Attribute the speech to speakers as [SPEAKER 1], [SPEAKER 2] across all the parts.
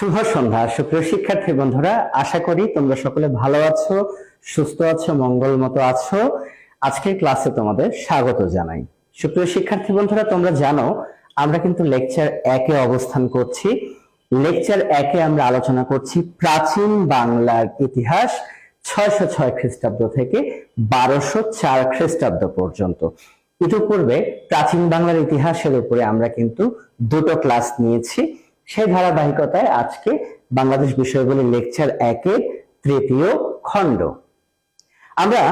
[SPEAKER 1] শুভ সন্ধ্যা সুপ্রিয় শিক্ষার্থী বন্ধুরা, আশা করি তোমরা সকলে ভালো আছো, সুস্থ আছো, মঙ্গলমতো আছো। আজকের ক্লাসে তোমাদের স্বাগত জানাই। সুপ্রিয় শিক্ষার্থী বন্ধুরা, তোমরা জানো আমরা কিন্তু লেকচার 1-এ অবস্থান করছি। লেকচার 1-এ আমরা আলোচনা করছি প্রাচীন বাংলার ইতিহাস 606 খ্রিস্টাব্দ থেকে 1204 খ্রিস্টাব্দ পর্যন্ত। ইতিপূর্বে প্রাচীন বাংলার ইতিহাসের উপরে আমরা কিন্তু দুটো ক্লাস নিয়েছি। সেই ধারাবাহিকতায় আজকে বাংলাদেশ বিষয়গুলি লেকচার 1-এর তৃতীয় খণ্ড। আমরা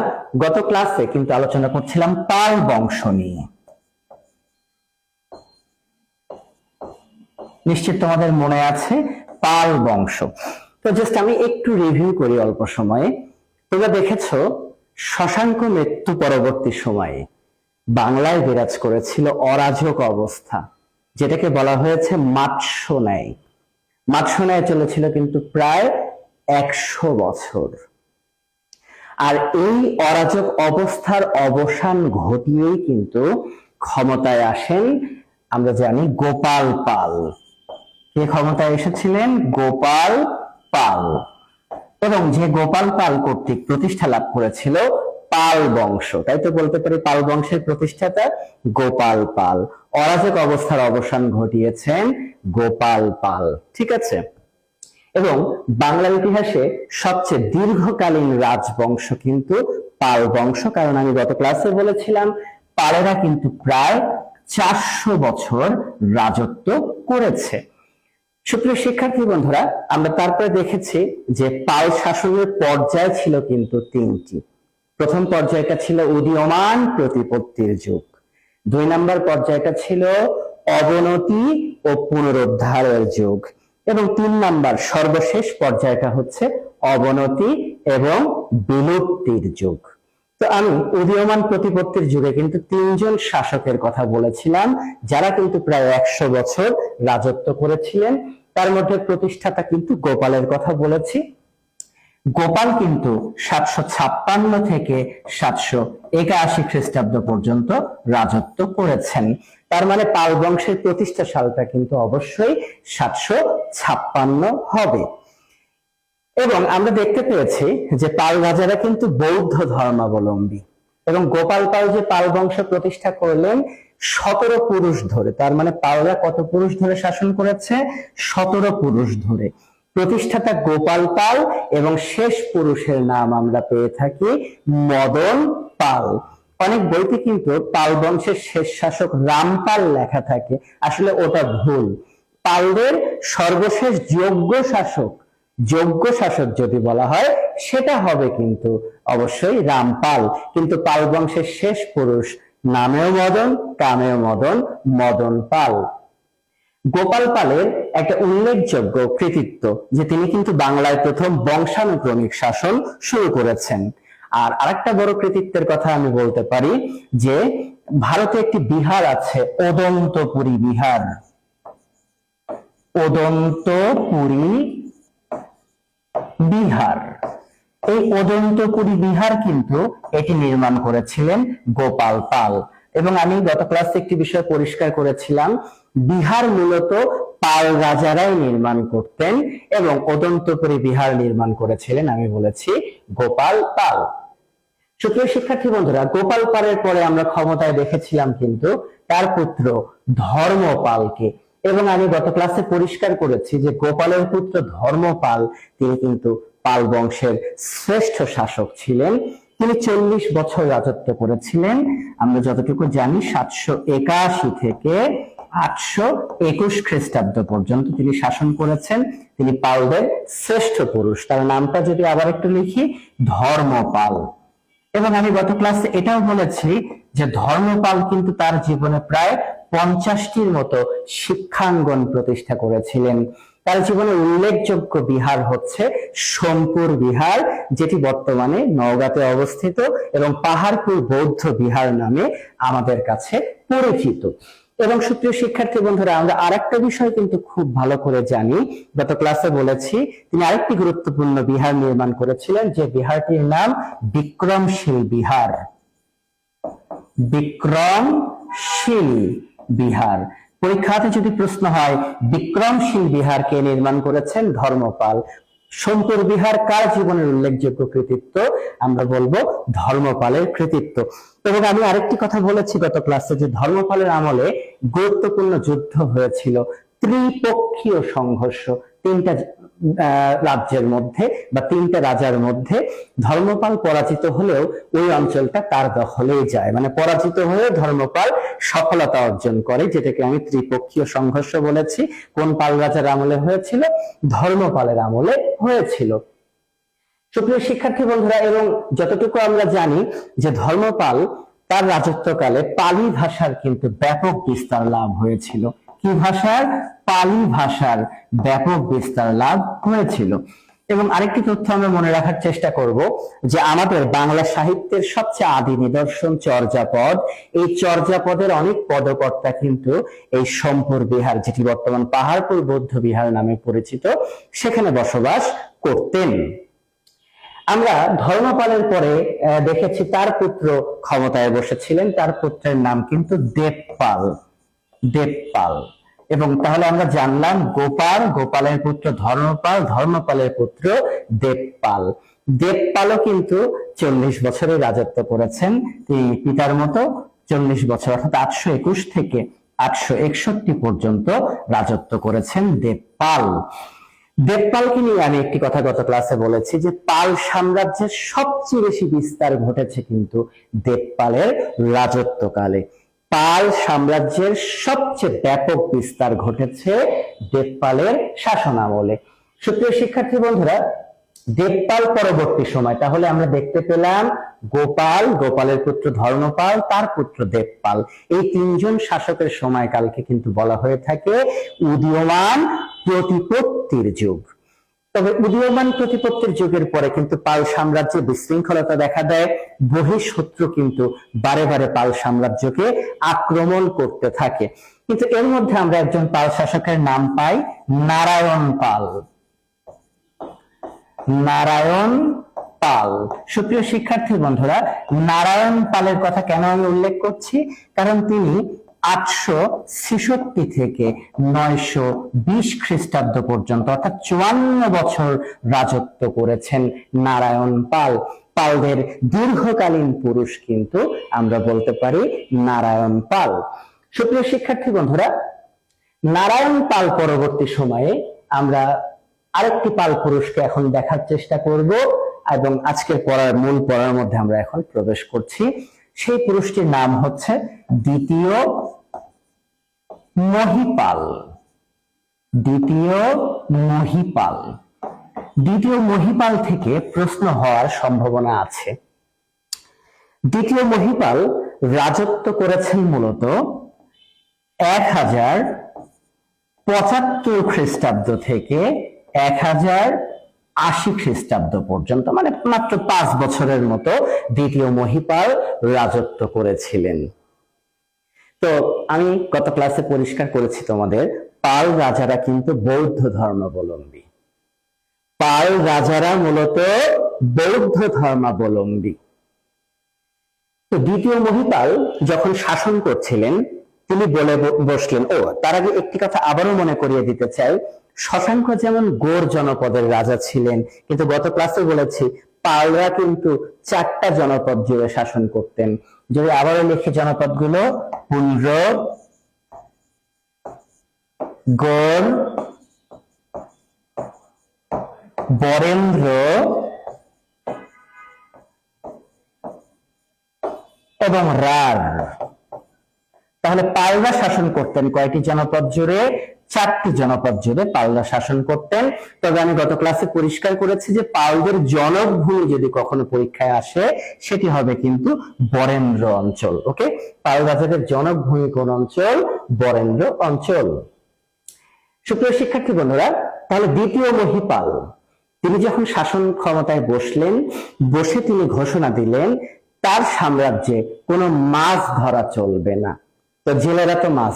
[SPEAKER 1] গত ক্লাসে কিন্তু আলোচনা করছিলাম পাল বংশ নিয়ে। নিশ্চিত তোমাদের মনে আছে পাল বংশ। তো জাস্ট আমি একটু রিভিউ করি অল্প সময়ে। তোমরা দেখেছো শশাঙ্ক মৃত্যু পরবর্তী সময়ে বাংলায় বিরাজ করেছিল অরাজক অবস্থা, যেটাকে বলা হয়েছে মাৎস্যন্যায়। মাৎস্যন্যায় চলেছিল কিন্তু প্রায় 100 বছর। আর এই অরাজক অবস্থার অবসান ঘটিয়েই কিন্তু ক্ষমতায় আসেন আমরা জানি গোপাল পাল। কে ক্ষমতায় এসেছিলেন? গোপাল পাল। এবং যে গোপাল পাল কর্তৃক প্রতিষ্ঠা লাভ করেছিল পাল বংশ, তাই তো বলতে পারি পাল বংশের প্রতিষ্ঠাতা গোপাল পাল। অরাজক অবস্থার অবসান ঘটিয়েছেন গোপাল পাল, ঠিক আছে। এবং বাংলার ইতিহাসে সবচেয়ে দীর্ঘকালীন রাজবংশ কিন্তু পাল বংশ, কারণ আমি গত ক্লাসে বলেছিলাম পালেরা কিন্তু প্রায় 400 বছর রাজত্ব করেছে। সুপ্রিয় শিক্ষার্থী বন্ধুরা, আমরা তারপরে দেখেছি যে পাল শাসনের পর্যায় ছিল কিন্তু 3টি। প্রথম পর্যায়টা ছিল উদীয়মান প্রতিপত্তির যুগ, 2 নম্বর পর্যায়টা ছিল অবনতি ও পুনরুদ্ধারের যুগ, এবং 3 নম্বর সর্বশেষ পর্যায়টা হচ্ছে অবনতি এবং বিলুপ্তির যুগ। তো আমি উদীয়মান প্রতিপত্তির যুগে কিন্তু 3 জন শাসকের কথা বলেছিলাম, যারা কিন্তু প্রায় 100 বছর রাজত্ব করেছিলেন। তার মধ্যে প্রতিষ্ঠাতা কিন্তু গোপালের কথা বলেছি। গোপাল কিন্তু 756 থেকে 781 খ্রিস্টাব্দ পর্যন্ত রাজত্ব করেছেন। তার মানে পাল বংশের প্রতিষ্ঠা সালটা কিন্তু অবশ্যই 756 হবে। এবং আমরা দেখতে পেয়েছি যে পাল রাজারা কিন্তু বৌদ্ধ ধর্মাবলম্বী, এবং গোপাল পাল যে পাল বংশ প্রতিষ্ঠা করলেন 17 পুরুষ ধরে। তার মানে পালরা কত পুরুষ ধরে শাসন করেছে? 17 পুরুষ ধরে। প্রতিষ্ঠাতা গোপাল পাল এবং শেষ পুরুষের নাম আমরা পেয়ে থাকি মদন পাল। অনেক বইতে কিন্তু পাল বংশের শেষ শাসক রামপাল লেখা থাকে, আসলে ওটা ভুল। পালদের সর্বশেষ যোগ্য শাসক যদি বলা হয় সেটা হবে কিন্তু অবশ্যই রামপাল। কিন্তু পাল বংশের শেষ পুরুষ নামেও মদন, কামেও মদন, মদন পাল। গোপাল পালের একটা উল্লেখযোগ্য কৃতিত্ব যে তিনি কিন্তু বাংলায় প্রথম বংশানুক্রমিক শাসন শুরু করেছেন। আর আরেকটা বড় কৃতিত্বের কথা আমি বলতে পারি যে ভারতে একটি বিহার আছে ওদন্তপুরী বিহার। ওদন্তপুরী বিহার, এই ওদন্তপুরী বিহার কিন্তু এটি নির্মাণ করেছিলেন গোপাল পাল। এবং আমি গত ক্লাসে একটি বিষয় পরিষ্কার করেছিলাম, বিহার মূলত পাল রাজারাই নির্মাণ করতেন এবং ওদন্তপুরী বিহার নির্মাণ করেছিলেন আমি বলেছি গোপাল পাল। সুপ্রিয় শিক্ষার্থী বন্ধুরা, গোপাল পালের পরে আমরা ক্ষমতায় দেখেছিলাম কিন্তু তার পুত্র ধর্মপালকে। এবং আমি গত ক্লাসে পরিষ্কার করেছি যে গোপালের পুত্র ধর্মপাল তিনি কিন্তু পাল বংশের শ্রেষ্ঠ শাসক ছিলেন। তিনি 40 বছর রাজত্ব করেছিলেন। আমরা যতটুকু জানি 781 থেকে 821 খ্রিস্টাব্দ পর্যন্ত তিনি শাসন করেছেন। তিনি পালদের শ্রেষ্ঠ পুরুষ। তার নামটা যদি আবার একটু লিখি, ধর্মপাল। এবং আমি গত ক্লাসে এটাও বলেছি যে ধর্মপাল কিন্তু তার জীবনে প্রায় 50টির মতো শিক্ষাঙ্গন প্রতিষ্ঠা করেছিলেন। তার জীবনে উল্লেখযোগ্য বিহার হচ্ছে সোমপুর বিহার, যেটি বর্তমানে নওগাঁতে অবস্থিত এবং পাহাড়পুর বৌদ্ধ বিহার নামে আমাদের কাছে পরিচিত। এবং সুপ্রিয় শিক্ষার্থী বন্ধুরা, আমরা আরেকটা বিষয় কিন্তু খুব ভালো করে জানি, গত ক্লাসে বলেছি তিনি আরেকটি গুরুত্বপূর্ণ বিহার নির্মাণ করেছিলেন, যে বিহারটির নাম বিক্রমশীল বিহার। বিক্রমশীল বিহার। পরীক্ষাতে যদি প্রশ্ন হয় বিক্রমশীল বিহার কে নির্মাণ করেছেন? ধর্মপাল। সোমপুর বিহার কার জীবনের উল্লেখযোগ্য কৃতিত্ব? আমরা বলবো ধর্মপালের কৃতিত্ব। এবং আমি আরেকটি কথা বলেছি গত ক্লাসে যে ধর্মপালের আমলে গুরুত্বপূর্ণ যুদ্ধ হয়েছিল, ত্রিপক্ষীয় সংঘর্ষ, তিনটা রাজ্যের মধ্যে বা তিনটা রাজার মধ্যে। ধর্মপাল পরাজিত হলেও ওই অঞ্চলটা তার দখলেই যায়, মানে পরাজিত হয়ে ধর্মপাল সফলতা অর্জন করে, যেটাকে আমি ত্রিপক্ষীয় সংঘর্ষ বলেছি। কোন পাল রাজার আমলে হয়েছিল? ধর্মপালের আমলে হয়েছিল। সুপ্রিয় শিক্ষার্থী বন্ধুরা, এবং যতটুকু আমরা জানি যে ধর্মপাল তার রাজত্বকালে পালি ভাষার কিন্তু ব্যাপক বিস্তার লাভ হয়েছিল। কি ভাষার? পালি ভাষার ব্যাপক বিস্তার লাভ হয়েছিল। এবং আরেকটি তথ্য আমরা মনে রাখার চেষ্টা করব যে আমাদের বাংলা সাহিত্যের সবচেয়ে আদি নিদর্শন চর্যাপদ, এই চর্যাপদের অনেক পদকর্তা কিন্তু এই সোমপুর বিহার, যেটি বর্তমান পাহাড়পুর বৌদ্ধ বিহার নামে পরিচিত, সেখানে বসবাস করতেন। আমরা ধর্মপালের পরে দেখেছি তার পুত্র ক্ষমতায় বসেছিলেন, তার পুত্রের নাম কিন্তু দেবপাল। দেবপাল। এবং তাহলে আমরা জানলাম গোপাল, গোপালের পুত্র ধর্মপাল, ধর্মপালের পুত্র দেবপাল। দেবপালও কিন্তু 40 বছরের রাজত্ব করেছেন, তিনি পিতার মতো 40 বছর, অর্থাৎ 821 থেকে 861 পর্যন্ত রাজত্ব করেছেন দেবপাল। দেবপালকে নিয়ে আমি একটি কথা গত ক্লাসে বলেছি যে পাল সাম্রাজ্যের সবচেয়ে বেশি বিস্তার ঘটেছে কিন্তু দেবপালের রাজত্বকালে। পাল সাম্রাজ্যের সবচেয়ে ব্যাপক বিস্তার ঘটেছে দেবপালের শাসনামলে। সুপ্রিয় শিক্ষার্থী বন্ধুরা, দেবপাল পরবর্তী সময় তাহলে আমরা দেখতে পেলাম গোপাল, গোপালের পুত্র ধর্মপাল, তার পুত্র দেবপাল, এই তিনজন শাসকের সময়কালকে কিন্তু বলা হয়ে থাকে উদীয়মান প্রতিপত্তির যুগ। তবে উদীয়মান প্রতিপত্তির যুগের পরে কিন্তু পাল সাম্রাজ্যে বিশৃঙ্খলতা দেখা দেয়। বহিঃশত্রু কিন্তু বারে বারে পাল সাম্রাজ্যকে আক্রমণ করতে থাকে। কিন্তু এর মধ্যে আমরা একজন পাল শাসকের নাম পাই, নারায়ণ পাল। নারায়ণ পাল। সুপ্রিয় শিক্ষার্থী বন্ধুরা, নারায়ণ পালের কথা কেন আমি উল্লেখ করছি? কারণ তিনি 866 থেকে 920 খ্রিস্টাব্দ পর্যন্ত, অর্থাৎ 54 বছর রাজত্ব করেছেন নারায়ণ পাল। পালদের দীর্ঘকালীন পুরুষ কিন্তু আমরা বলতে পারি নারায়ণ পাল। সুপ্রিয় শিক্ষার্থী বন্ধুরা, নারায়ণ পাল পরবর্তী সময়ে আমরা আরেকটি পাল পুরুষকে এখন দেখার চেষ্টা করব, এবং আজকের মূল পড়ার মধ্যে আমরা এখন প্রবেশ করছি। সেই পুরুষটির নাম হচ্ছে দ্বিতীয় মহিপাল। দ্বিতীয় মহিপাল। দ্বিতীয় মহিপাল থেকে প্রশ্ন হওয়ার সম্ভাবনা আছে। দ্বিতীয় মহিপাল রাজত্ব করেছেন মূলত 1075 খ্রিস্টাব্দ থেকে 1080 খ্রিস্টাব্দ পর্যন্ত, মানে মাত্র 5 বছরের মতো দ্বিতীয় মহিপাল রাজত্ব করেছিলেন। তো আমি গত ক্লাসে পরিষ্কার করেছি তোমাদের, পাল রাজারা কিন্তু বৌদ্ধ ধর্মাবলম্বী। পাল রাজারা মূলত বৌদ্ধ ধর্মাবলম্বী। তো দ্বিতীয় মহিপাল যখন শাসন করছিলেন, তিনি বলে বসলেন, তার আগে একটি কথা আবারও মনে করিয়ে দিতে চাই, শশাঙ্ক যেমন গোর জনপদের রাজা ছিলেন, কিন্তু গত ক্লাসে বলেছি পালরা কিন্তু 4টা জনপদ জুড়ে শাসন করতেন। যদি আবারও লিখি জনপদগুলো, পুন্ড্র, গোর, বরেন্দ্র এবং রাঢ়। তাহলে পালরা শাসন করতেন কয়টি জনপদ জুড়ে? 4টি জনপদ জুড়ে পালরা শাসন করতেন। তবে আমি গত ক্লাসে পরিষ্কার করেছি যে পালদের জনকভূমি যদি কখনো পরীক্ষায় আসে, সেটি হবে কিন্তু বরেন্দ্র অঞ্চল। ওকে, পাল রাজাদের জনকভূমি কোন অঞ্চল? বরেন্দ্র অঞ্চল। সুপ্রিয় শিক্ষার্থী বন্ধুরা, তাহলে দ্বিতীয় মহিপাল তিনি যখন শাসন ক্ষমতায় বসলেন, বসে তিনি ঘোষণা দিলেন তার সাম্রাজ্যে কোনো মাছ ধরা চলবে না। তো জেলেরা তো মাছ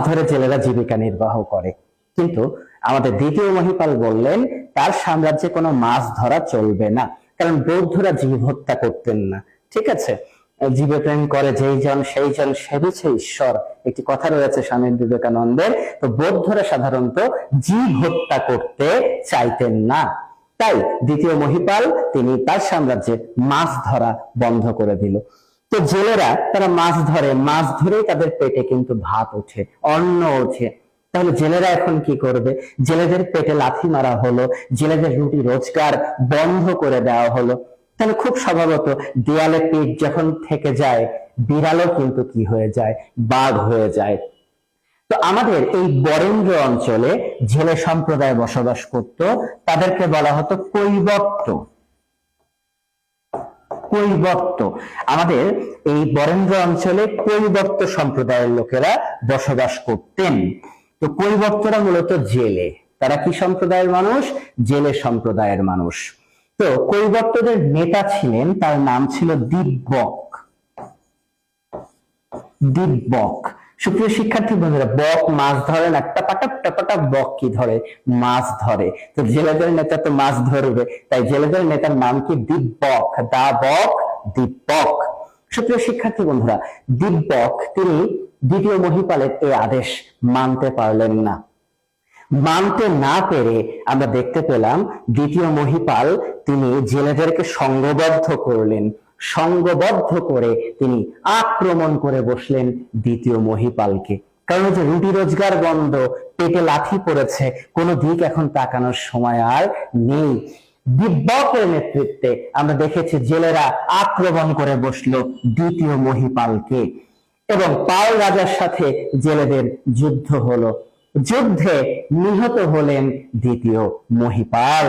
[SPEAKER 1] ধরে জেলেরা জীবিকা নির্বাহ করে, কিন্তু আমাদের দ্বিতীয় মহিপাল বললেন তার সাম্রাজ্যে কোনো মাছ ধরা চলবে না, কারণ বৌদ্ধরা জীব হত্যা করতেন না। ঠিক আছে, জীবে প্রেম করে যেই জন সেই জন সেবিছে ঈশ্বর, একটি কথা রয়েছে স্বামী বিবেকানন্দের। তো বৌদ্ধরা সাধারণত জীব হত্যা করতে চাইতেন না, তাই দ্বিতীয় মহিপাল তিনি তার সাম্রাজ্যে মাছ ধরা বন্ধ করে দিল। তো জেলেরা তারা মাছ ধরে, মাছ ধরেই তাদের পেটে কিন্তু ভাত ওঠে, অন্ন ওঠে। তাহলে জেলেরা এখন কি করবে? জেলেদের পেটে লাথি মারা হলো, জেলেদের রুটি রোজগার বন্ধ করে দেওয়া হলো। তাহলে খুব স্বভাবত দেয়ালে পিঠ যখন থেকে যায়, বিড়ালও কিন্তু কি হয়ে যায়? বাঘ হয়ে যায়। তো আমাদের এই বরেন্দ্র অঞ্চলে জেলে সম্প্রদায় বসবাস করত, তাদেরকে বলা হতো কৈবর্ত। কৈবর্ত, আমাদের এই বরেন্দ্র অঞ্চলে কৈবর্ত সম্প্রদায়ের লোকেরা বসবাস করতেন। তো কৈবর্তরা মূলত জেলে, তারা কি সম্প্রদায়ের মানুষ? জেলে সম্প্রদায়ের মানুষ। তো কৈবর্তদের নেতা ছিলেন, তার নাম ছিল দিব্যক। দিব্যক। সুপ্রিয় শিক্ষার্থী বন্ধুরা, বক মাছ ধরে না, টাপাটাপ টাপাটাপ, বক কি ধরে? মাছ ধরে। তো জেলেদের নেতা তো মাছ ধরবে, তাই জেলেদের নেতার নাম কি? দিব্যক। দা বক, দিব্যক। সুপ্রিয় শিক্ষার্থী বন্ধুরা, দিব্যক তিনি দ্বিতীয় মহিপালের এই আদেশ মানতে পারলেন না। মানতে না পেরে আমরা দেখতে পেলাম দ্বিতীয় মহিপাল তিনি জেলেদেরকে সংঘবদ্ধ করলেন, সংঘবদ্ধ করে তিনি আক্রমণ করে বসলেন দ্বিতীয় মহিপালকে। কারণ যে রুটি রোজগার বন্ধ, পেটে লাথি পড়েছে, কোনো দিক এখন তাকানোর সময় আর নেই। দিব্যকের নেতৃত্বে আমরা দেখেছি জেলেরা আক্রমণ করে বসলো দ্বিতীয় মহিপালকে, এবং পাল রাজার সাথে জেলেদের যুদ্ধ হলো। যুদ্ধে নিহত হলেন দ্বিতীয় মহিপাল।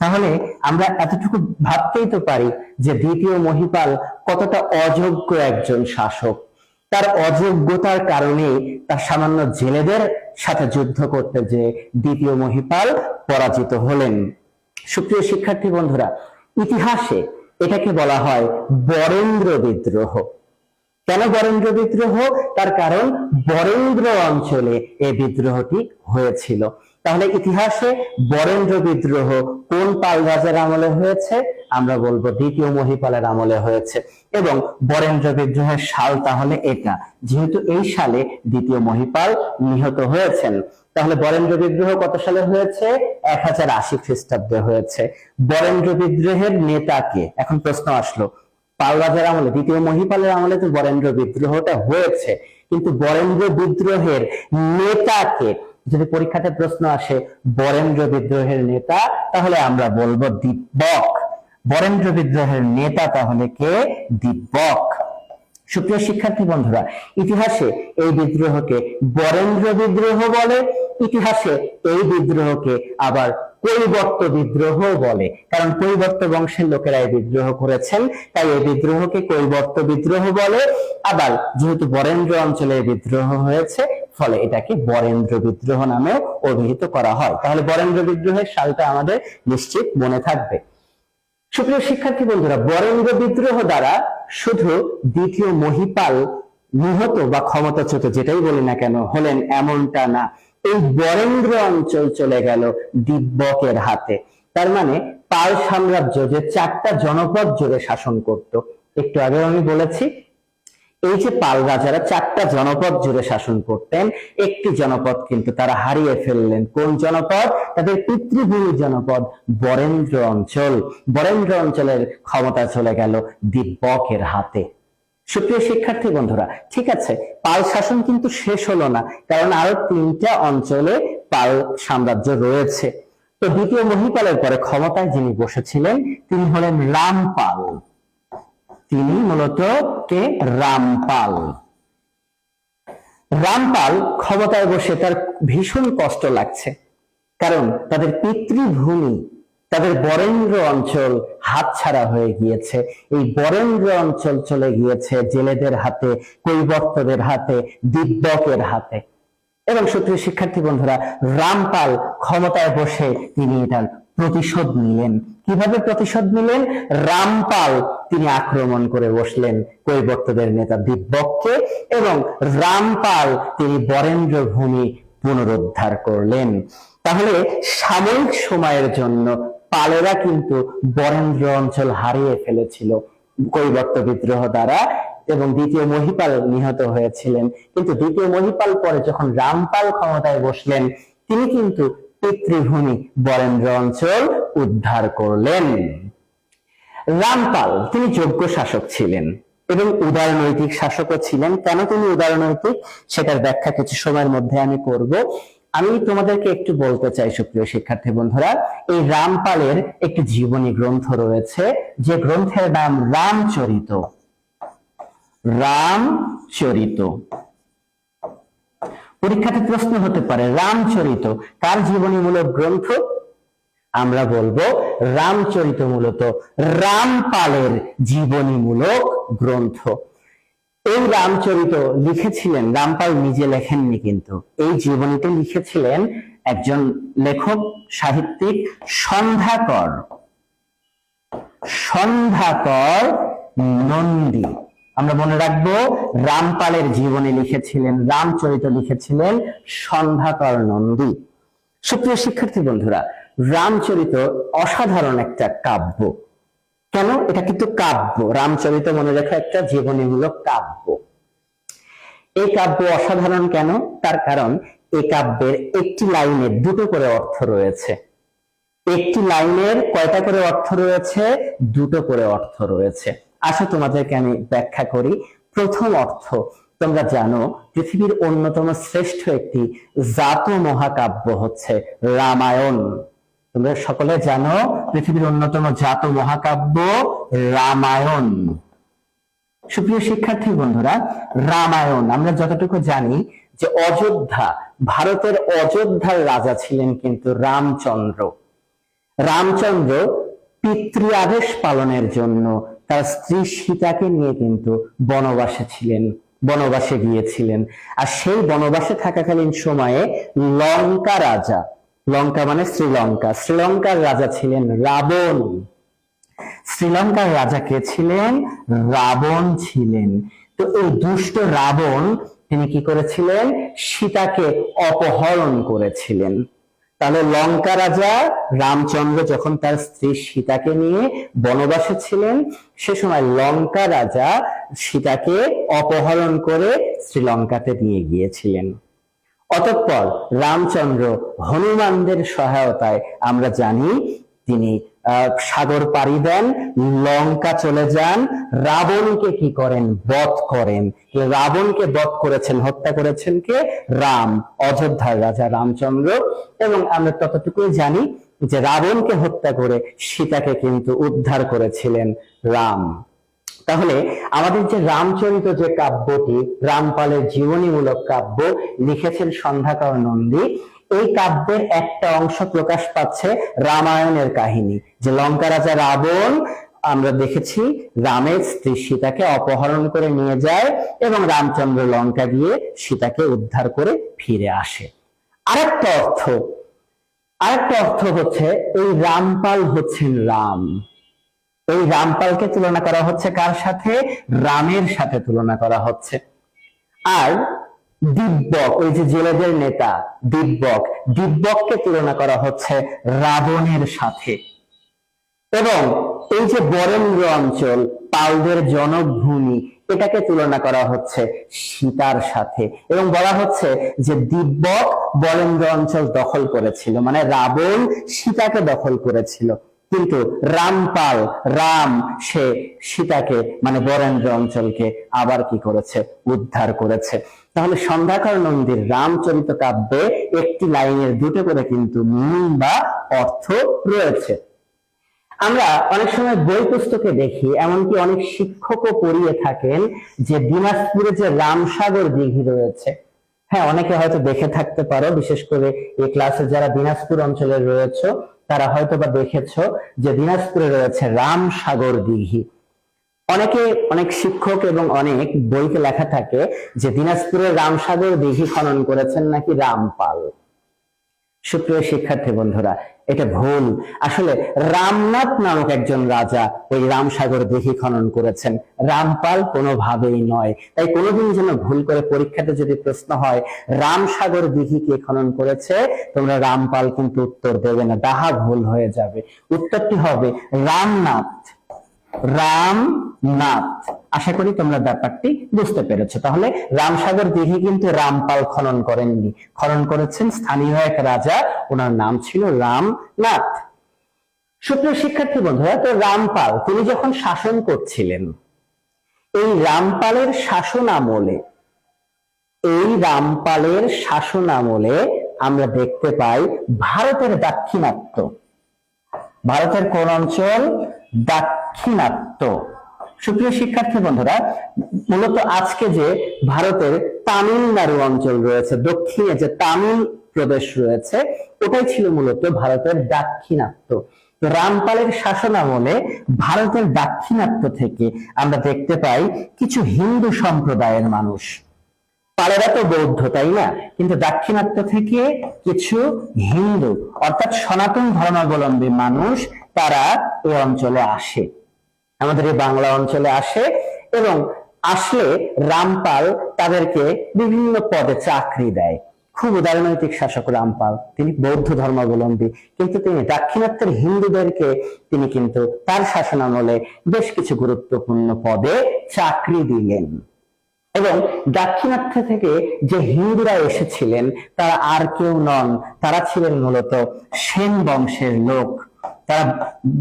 [SPEAKER 1] তাহলে আমরা এতটুকু ভাবতেই তো পারি যে দ্বিতীয় মহিপাল কতটা অযোগ্য একজন শাসক। তার অযোগ্যতার কারণে তার সামান্য জেলেদের সাথে যুদ্ধ করতে যে দ্বিতীয় মহিপাল পরাজিত হলেন। সুপ্রিয় শিক্ষার্থী বন্ধুরা, ইতিহাসে এটাকে বলা হয় বরেন্দ্র বিদ্রোহ। কেন বরেন্দ্র বিদ্রোহ? তার কারণ বরেন্দ্র অঞ্চলে এই বিদ্রোহটি হয়েছিল। তাহলে ইতিহাসে বরেন্দ্র বিদ্রোহ কোন পাল রাজার আমলে হয়েছে? আমরা বলবো দ্বিতীয় মহিপালের আমলে হয়েছে। এবং বরেন্দ্র বিদ্রোহের সাল তাহলে এটা, যেহেতু এই সালে দ্বিতীয় মহিপাল নিহত হয়েছেন। তাহলে বরেন্দ্র বিদ্রোহ কত সালে হয়েছে? 1080 খ্রিস্টাব্দে হয়েছে। বরেন্দ্র বিদ্রোহের নেতাকে, এখন প্রশ্ন আসলো, পাল রাজার আমলে, দ্বিতীয় মহিপালের আমলে তো বরেন্দ্র বিদ্রোহটা হয়েছে, কিন্তু বরেন্দ্র বিদ্রোহের নেতাকে, যদি পরীক্ষাতে প্রশ্ন আসে বরেন্দ্র বিদ্রোহের নেতা, তাহলে আমরা বলবো দিব্যক। বরেন্দ্র বিদ্রোহের নেতা তাহলে কে? দিব্যক। সুপ্রিয় শিক্ষার্থী বন্ধুরা, ইতিহাসে এই বিদ্রোহকে বরেন্দ্র বিদ্রোহ বলে, ইতিহাসে এই বিদ্রোহকে আবার কৈবর্ত বিদ্রোহ বলে। কারণ কৈবর্ত বংশের লোকেরা এই বিদ্রোহ করেছেন, তাই এই বিদ্রোহকে কৈবর্ত বিদ্রোহ বলে। আবার যেহেতু বরেন্দ্র অঞ্চলে এই বিদ্রোহ হয়েছে, ফলে এটাকে বরেন্দ্র বিদ্রোহ নামেও অভিহিত করা হয়। তাহলে বরেন্দ্র বিদ্রোহের সালটা আমাদের নিশ্চিত মনে থাকবে। সুপ্রিয় শিক্ষার্থী বন্ধুরা, বরেন্দ্র বিদ্রোহ দ্বারা শুধু দ্বিতীয় মহিপাল নিহত বা ক্ষমতাচ্যুত, যেটাই বলি না কেন, হলেন এমনটা না। এই বরেন্দ্র অঞ্চল চলে গেল দিব্যকের হাতে। তার মানে পাল সাম্রাজ্য যে 4টা জনপদ জুড়ে শাসন করত, একটু আগে আমি বলেছি, এই যে পাল রাজারা 4টা জনপদ জুড়ে শাসন করতেন, একটি জনপদ কিন্তু তারা হারিয়ে ফেললেন। কোন জনপদ? তাদের পিতৃভূমি জনপদ বরেন্দ্র অঞ্চল। বরেন্দ্র অঞ্চলের ক্ষমতা চলে গেল দিব্যকের হাতে। সুপ্রিয় শিক্ষার্থী বন্ধুরা, ঠিক আছে, পাল শাসন কিন্তু শেষ হলো না, কারণ আরো 3টা অঞ্চলে পাল সাম্রাজ্য রয়েছে। তো দ্বিতীয় মহিপালের পরে ক্ষমতায় যিনি বসেছিলেন তিনি হলেন রামপাল। তিনি মূলত কে? রামপাল। রামপাল ক্ষমতায় বসে তার ভীষণ কষ্ট লাগছে, কারণ তাদের পিতৃভূমি, তাদের বরেন্দ্র অঞ্চল হাতছাড়া হয়ে গিয়েছে। এই বরেন্দ্র অঞ্চল চলে গিয়েছে জেলেদের হাতে, কৈবর্তদের হাতে, দিব্যকের হাতে। এবং সুপ্রিয় শিক্ষার্থী বন্ধুরা, রামপাল ক্ষমতায় বসে তিনি এটার প্রতিশোধ নিলেন। কিভাবে প্রতিশোধ নিলেন? রামপাল তিনি আক্রমণ করে বসলেন কৈবর্তদের নেতা দিব্যককে, এবং রামপাল তিনি বরেন্দ্র ভূমি পুনরুদ্ধার করলেন। তাহলে সাময়িক সময়ের জন্য পালেরা কিন্তু বরেন্দ্র অঞ্চল হারিয়ে ফেলেছিল কৈবর্ত বিদ্রোহ দ্বারা, এবং দ্বিতীয় মহিপাল নিহত হয়েছিলেন। কিন্তু দ্বিতীয় মহিপাল পরে যখন রামপাল ক্ষমতায় বসলেন, তিনি কিন্তু পিতৃভূমি বরেন্দ্র অঞ্চল উদ্ধার করলেন। রামপাল তিনি যোগ্য শাসক ছিলেন এবং উদারনৈতিক শাসকও ছিলেন। কেন তিনি উদারনৈতিক, সেটার ব্যাখ্যা কিছু সময়ের মধ্যে আমি করব। আমি তোমাদেরকে একটু বলতে চাই সুপ্রিয় শিক্ষার্থী বন্ধুরা, এই রামপালের একটি জীবনী গ্রন্থ রয়েছে, যে গ্রন্থের নাম রামচরিত। রামচরিত পরীক্ষাতে প্রশ্ন হতে পারে, রামচরিত কার জীবনীমূলক গ্রন্থ? আমরা বলবো রামচরিত মূলত রামপালের জীবনীমূলক গ্রন্থ। এই রামচরিত লিখেছিলেন, রামপাল নিজে লেখেননি, কিন্তু এই জীবনীতে লিখেছিলেন একজন লেখক সাহিত্যিক সন্ধ্যাকর। সন্ধ্যাকর নন্দী। আমরা মনে রাখবো, রামপালের জীবনী লিখেছিলেন, রামচরিত লিখেছিলেন সন্ধ্যাকর নন্দী। সুপ্রিয় শিক্ষার্থী বন্ধুরা, রামচরিত অসাধারণ একটা কাব্য। কেন? এটা কিন্তু কাব্য। রামচরিত মনে রাখা একটা জীবনীমূলক কাব্য। এই কাব্য অসাধারণ কেন? তার কারণ এই কাব্যের একটি লাইনের দুটো করে অর্থ রয়েছে। একটি লাইনের কয়টা করে অর্থ রয়েছে? দুটো করে অর্থ রয়েছে। আসো তোমাদেরকে আমি ব্যাখ্যা করি। প্রথম অর্থ, তোমরা জানো পৃথিবীর অন্যতম শ্রেষ্ঠ একটি জাত মহাকাব্য হচ্ছে রামায়ণ। তোমরা সকলে জানো পৃথিবীর অন্যতম জাত মহাকাব্য রামায়ণ। সুপ্রিয় শিক্ষার্থী বন্ধুরা, রামায়ণ আমরা যতটুকু জানি যে অযোধ্যা, ভারতের অযোধ্যার রাজা ছিলেন কিন্তু রামচন্দ্র। রামচন্দ্র পিতৃ আদেশ পালনের জন্য তার স্ত্রী সীতাকে নিয়ে কিন্তু বনবাসে ছিলেন, বনবাসে গিয়েছিলেন। আর সেই বনবাসে থাকাকালীন সময়ে লঙ্কা রাজা, লঙ্কা মানে শ্রীলঙ্কা, শ্রীলঙ্কার রাজা ছিলেন রাবণ। শ্রীলঙ্কার রাজা কে ছিলেন? রাবণ ছিলেন। তো এই দুষ্ট রাবণ তিনি কি করেছিলেন? সীতাকে অপহরণ করেছিলেন। তাহলে লঙ্কা রাজা রামচন্দ্র যখন তার স্ত্রী সীতাকে নিয়ে বনবাসে ছিলেন, সে সময় লঙ্কা রাজা সীতাকে অপহরণ করে শ্রীলঙ্কাতে নিয়ে গিয়েছিলেন। অতঃপর রামচন্দ্র হনুমানদের সহায়তায় আমরা জানি তিনি সাগর পাড়ি দেন, লঙ্কা চলে যান, রাবণকে কি করেন? বধ করেন। রাবণকে বধ করেছেন, হত্যা করেছেন কে? রাম, অযোধ্যার রাজা রামচন্দ্র। এবং আমরা ততটুকুই জানি যে রাবণকে হত্যা করে সীতাকে কিন্তু উদ্ধার করেছিলেন রাম। তাহলে আমাদের যে রামচরিত যে কাব্যটি, রামপালের জীবনীমূলক কাব্য, লিখেছেন সন্ধ্যাকর নন্দী। এই কাব্যের একটা অংশ প্রকাশ পাচ্ছে রামায়ণের কাহিনী, যে লঙ্কা রাজা রাবণ আমরা দেখেছি রামের স্ত্রী সীতাকে অপহরণ করে নিয়ে যায় এবং রামচন্দ্র লঙ্কা গিয়ে সীতাকে উদ্ধার করে ফিরে আসে। আরেকটা অর্থ হচ্ছে এই রামপাল হচ্ছেন রাম। এই রামপালকে তুলনা করা হচ্ছে কার সাথে? রামের সাথে তুলনা করা হচ্ছে। আর দিব্যক, ওই যে জেলেদের নেতা দিব্যক, দিব্যককে তুলনা করা হচ্ছে রাবণের সাথে। এবং এই যে বরেন্দ্র অঞ্চল, পালদের জনভূমি, এটাকে তুলনা করা হচ্ছে সীতার সাথে। এবং বলা হচ্ছে যে দিব্যক বরেন্দ্র অঞ্চল দখল করেছিল, মানে রাবণ সীতাকে দখল করেছিল, কিন্তু রামপাল, রাম, সে সীতাকে মানে বরেন্দ্র অঞ্চলকে আবার কি করেছে? উদ্ধার করেছে। তাহলে সন্ধ্যাকর নন্দীর রামচরিত কাব্যে একটি লাইনের দুটো করে কিন্তু মিনিং বা অর্থ রয়েছে। আমরা অনেক সময় বই পুস্তকে দেখি, এমনকি অনেক শিক্ষকও পড়িয়ে থাকেন, যে দিনাজপুরে যে রামসাগর দিঘি রয়েছে, হ্যাঁ অনেকে হয়তো দেখে থাকতে পারো, বিশেষ করে এই ক্লাসে যারা দিনাজপুর অঞ্চলে রয়েছে তারা হয়তো বা দেখেছো যে দিনাজপুরে রয়েছে রামসাগর দিঘি। অনেক শিক্ষক এবং অনেক বইতে লেখা থাকে যে দিনাজপুরের রামসাগর দিঘি খনন করেছেন নাকি রামপাল। সুপ্রিয় শিক্ষার্থী বন্ধুরা, এটা ভুল। আসলে রামনাথ নামক একজন রাজা ওই রামসাগর দিঘি খনন করেছেন, রামপাল কোনোভাবেই নয়। তাই কোনোদিন যেন ভুল করে পরীক্ষাতে যদি প্রশ্ন হয় রামসাগর দিঘি কে খনন করেছে, তোমরা রামপাল কিন্তু উত্তর দেবে না, ডাহা ভুল হয়ে যাবে। উত্তরটি হবে রামনাথ। রামনাথ। আশা করি তোমরা ব্যাপারটি বুঝতে পেরেছো। তাহলে রামসাগর দিঘি কিন্তু রামপাল খনন করেননি, খনন করেছেন স্থানীয় এক রাজা, ওনার নাম ছিল রামনাথ। সুপ্রিয় শিক্ষার্থী বন্ধুরা, তো রামপাল তিনি যখন শাসন করছিলেন, এই রামপালের শাসন আমলে আমরা দেখতে পাই ভারতের দাক্ষিণাত্য, ভারতের কোন অঞ্চল? দাক্ষিণাত্য। সুপ্রিয় শিক্ষার্থী বন্ধুরা, মূলত আজকে যে ভারতের তামিলনাড়ু অঞ্চল রয়েছে, দক্ষিণে যে তামিল প্রদেশ রয়েছে, ওটাই ছিল মূলত ভারতের দাক্ষিণাত্য। রামপালের শাসন আমলে ভারতের দাক্ষিণাত্য থেকে আমরা দেখতে পাই কিছু হিন্দু সম্প্রদায়ের মানুষ, পালেরা তো বৌদ্ধ তাই না, কিন্তু দাক্ষিণাত্য থেকে কিছু হিন্দু অর্থাৎ সনাতন ধর্মাবলম্বী মানুষ তারা এই অঞ্চলে আসে, আমাদের এই বাংলা অঞ্চলে আসে, এবং আসলে রামপাল তাদেরকে বিভিন্ন পদে চাকরি দেয়। খুব উদারনৈতিক শাসক রামপাল, তিনি বৌদ্ধ ধর্মাবলম্বী, কিন্তু তিনি দাক্ষিণাত্যের হিন্দুদেরকে তিনি কিন্তু তার শাসনামলে বেশ কিছু গুরুত্বপূর্ণ পদে চাকরি দিলেন। এবং দাক্ষিণাত্য থেকে যে হিন্দুরা এসেছিলেন তারা আর কেউ নন, তারা ছিলেন মূলত সেন বংশের লোক, তারা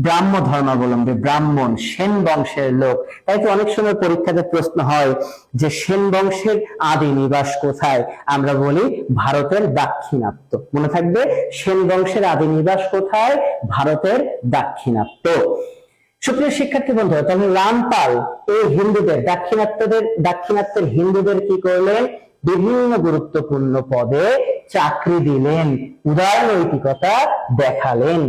[SPEAKER 1] ব্রাহ্ম ধর্মাবলম্বী, ব্রাহ্মণ সেন বংশের লোক। তাই তো অনেক সময় পরীক্ষাতে প্রশ্ন হয় যে সেন বংশের আদি নিবাস কোথায়? আমরা বলি ভারতের দাক্ষিণাত্য। মনে থাকবে, সেন বংশের আদি নিবাস কোথায়? ভারতের দাক্ষিণাত্য। সুপ্রিয় শিক্ষার্থী বন্ধুরা, তাহলে রামপাল এই হিন্দুদের, দাক্ষিণাত্যের হিন্দুদের কি করলেন? বিভিন্ন গুরুত্বপূর্ণ পদে চাকরি দিলেন, উদারনৈতিকতা দেখালেন।